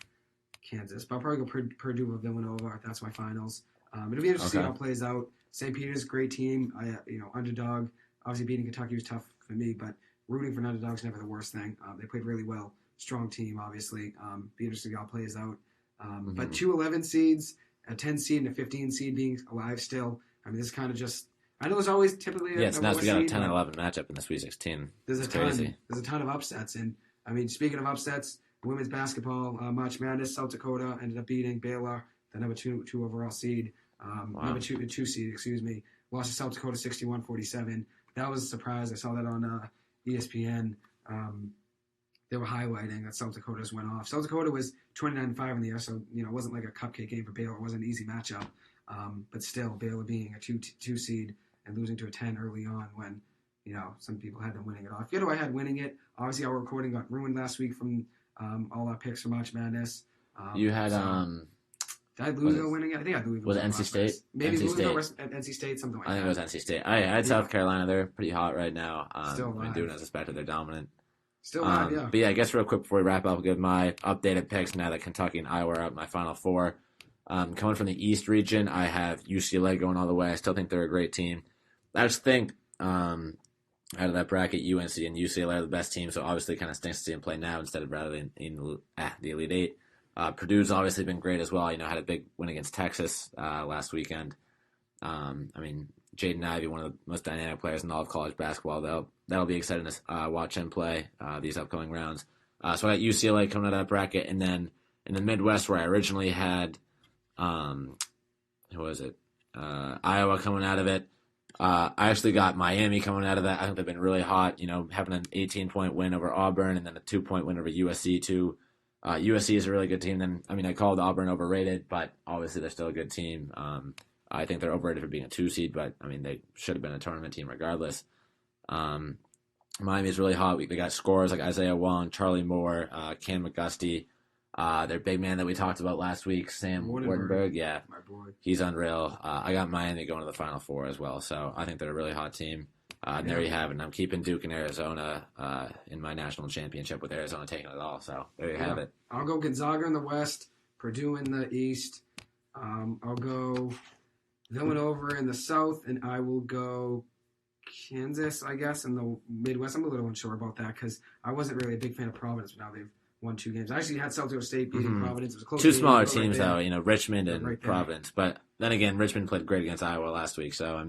S2: Kansas, but I'll probably go Purdue over Villanova. That's my finals. It'll be interesting to see how it plays out. St. Peter's, great team. Underdog. Obviously, beating Kentucky was tough for me, but rooting for an underdog is never the worst thing. They played really well. Strong team, obviously. Be interesting to see how it plays out. But 2 11 seeds, a 10 seed, and a 15 seed being alive still. I mean, this is kind of just. I know there's always typically
S1: it's nice. We got a 10 and 11 matchup in the Sweet 16.
S2: There's a ton of upsets, and I mean, speaking of upsets, women's basketball, March Madness, South Dakota ended up beating Baylor, the number two overall seed. Number two seed, excuse me, lost to South Dakota 61-47. That was a surprise. I saw that on ESPN. They were highlighting that South Dakota just went off. South Dakota was 29-5 in the year, so it wasn't like a cupcake game for Baylor. It wasn't an easy matchup, but still, Baylor being a two seed and losing to a 10 early on when some people had them winning it off. I forget who I had winning it. Obviously, our recording got ruined last week from all our picks for March Madness.
S1: You had
S2: did I Louisville winning it? I think I had Louisville.
S1: Was it NC State?
S2: Maybe Louisville or NC State, something like that.
S1: I think it was NC State. I had South Carolina. They're pretty hot right now.
S2: Still alive.
S1: Doing as expected. They're dominant.
S2: Still alive, yeah.
S1: But yeah, I guess real quick before we wrap up, I'll give my updated picks now that Kentucky and Iowa are out in my Final Four. Coming from the East region, I have UCLA going all the way. I still think they're a great team. I just think out of that bracket, UNC and UCLA are the best team, so obviously it kind of stinks to see them play now instead of rather than in the Elite Eight. Purdue's obviously been great as well. Had a big win against Texas last weekend. Jaden Ivey, one of the most dynamic players in all of college basketball. That'll be exciting to watch him play these upcoming rounds. So I got UCLA coming out of that bracket, and then in the Midwest where I originally had, who was it? Iowa coming out of it. I actually got Miami coming out of that. I think they've been really hot. Having an 18-point win over Auburn and then a 2-point win over USC too. USC is a really good team. Then I called Auburn overrated, but obviously they're still a good team. I think they're overrated for being a 2 seed, but they should have been a tournament team regardless. Miami is really hot. They got scorers like Isaiah Wong, Charlie Moore, Cam McGusty. Their big man that we talked about last week, Sam Wardenberg. Yeah,
S2: my boy.
S1: He's unreal. I got Miami going to the Final Four as well, so I think they're a really hot team. And there you have it. I'm keeping Duke and Arizona in my national championship with Arizona taking it all, so there you have it.
S2: I'll go Gonzaga in the West, Purdue in the East. I'll go Villanova in the South, and I will go Kansas, I guess, in the Midwest. I'm a little unsure about that because I wasn't really a big fan of Providence, but now they've won 2 games. I actually had South Dakota State beating Providence. It was a close
S1: 2
S2: game,
S1: smaller teams, though, Richmond and
S2: right
S1: Providence. But then again, Richmond played great against Iowa last week, so,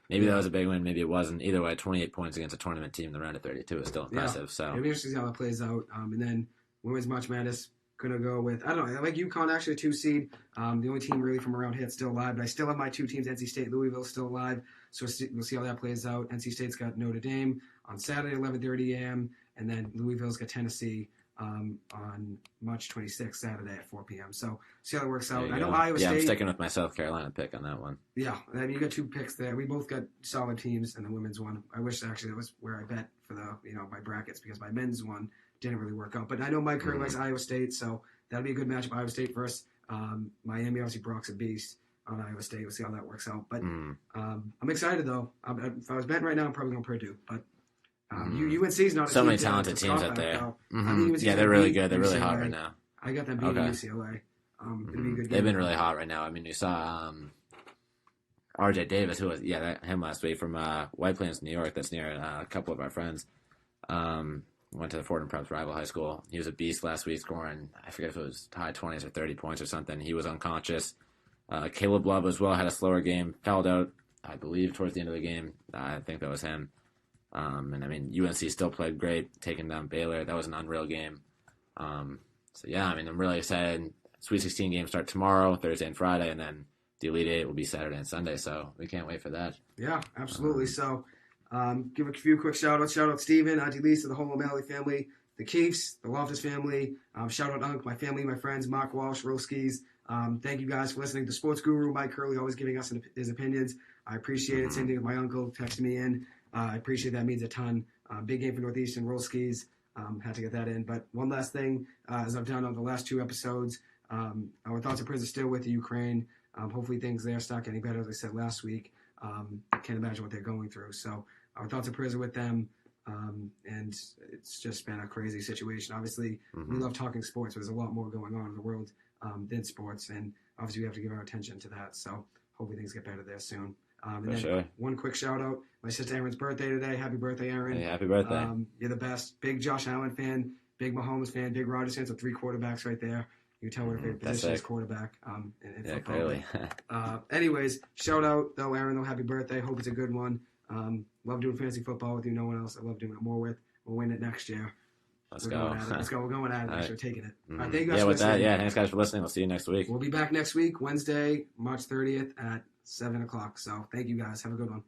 S1: maybe that was a big win, maybe it wasn't. Either way, 28 points against a tournament team in the round of 32 is still impressive. So
S2: it'll be interesting to see how that plays out. And then women's March Madness, going to go with, I don't know, I like UConn, actually a 2 seed. The only team really from around here that's still alive. But I still have my 2 teams, NC State and Louisville, still alive. So we'll see how that plays out. NC State's got Notre Dame on Saturday, 11:30 a.m. And then Louisville's got Tennessee on March 26th, Saturday at 4 p.m. So see how that works out. I know Iowa State.
S1: Yeah, I'm sticking with my South Carolina pick on that one.
S2: Yeah, you got 2 picks there. We both got solid teams in the women's one. I wish actually that was where I bet for the my brackets because my men's one didn't really work out. But I know Mike Curry likes Iowa State, so that'll be a good matchup. Iowa State versus Miami. Obviously, Brock's a beast on Iowa State. We'll see how that works out. But I'm excited though. If I was betting right now, I'm probably going Purdue. But UNC's not a
S1: so
S2: team
S1: many talented teams out there.
S2: Yeah,
S1: they're really good. They're really hot right now.
S2: I got them beating UCLA. It'll be a good game.
S1: They've been really hot right now. You saw RJ Davis, who was him last week from White Plains, New York. That's near a couple of our friends. Went to the Fordham Preps rival high school. He was a beast last week, scoring, I forget if it was high 20s or 30 points or something. He was unconscious. Caleb Love as well had a slower game. Fouled out, I believe, towards the end of the game. I think that was him. UNC still played great, taking down Baylor. That was an unreal game. I'm really excited. Sweet 16 games start tomorrow, Thursday and Friday, and then the Elite Eight will be Saturday and Sunday, so we can't wait for that.
S2: Yeah, absolutely. Give a few quick shout-outs. Shout-out Steven, Auntie Lisa, the whole O'Malley family, the Keefs, the Loftus family. Shout-out Unc, my family, my friends, Mark Walsh, Roskies, Thank you guys for listening. The Sports Guru, Mike Curley, always giving us his opinions. I appreciate it. Same thing with my uncle texting me in. I appreciate that. Means a ton. Big game for Northeastern, roll skis. Had to get that in. But one last thing, as I've done on the last 2 episodes, our thoughts and prayers are still with the Ukraine. Hopefully things there start getting better, as I said last week. I can't imagine what they're going through. So our thoughts and prayers are with them. And it's just been a crazy situation. Obviously, we love talking sports. There's a lot more going on in the world than sports. And obviously we have to give our attention to that. So hopefully things get better there soon. And then one quick shout out. My sister Erin's birthday today. Happy birthday, Erin.
S1: Hey, happy birthday.
S2: You're the best. Big Josh Allen fan, big Mahomes fan, big Rodgers fan. So 3 quarterbacks right there. You can tell what her favorite position is, quarterback in football.
S1: Clearly.
S2: Anyways, shout out, though, Erin, though. Happy birthday. Hope it's a good one. Love doing fantasy football with you. No one else I love doing it more with. We'll win it next year.
S1: Let's go.
S2: Let's go. We're going at it next year. We're taking it. All right, thank you guys
S1: Yeah,
S2: for
S1: with
S2: listening.
S1: that, thanks guys for listening. We'll see you next week.
S2: We'll be back next week, Wednesday, March 30th at 7 o'clock. So thank you guys. Have a good one.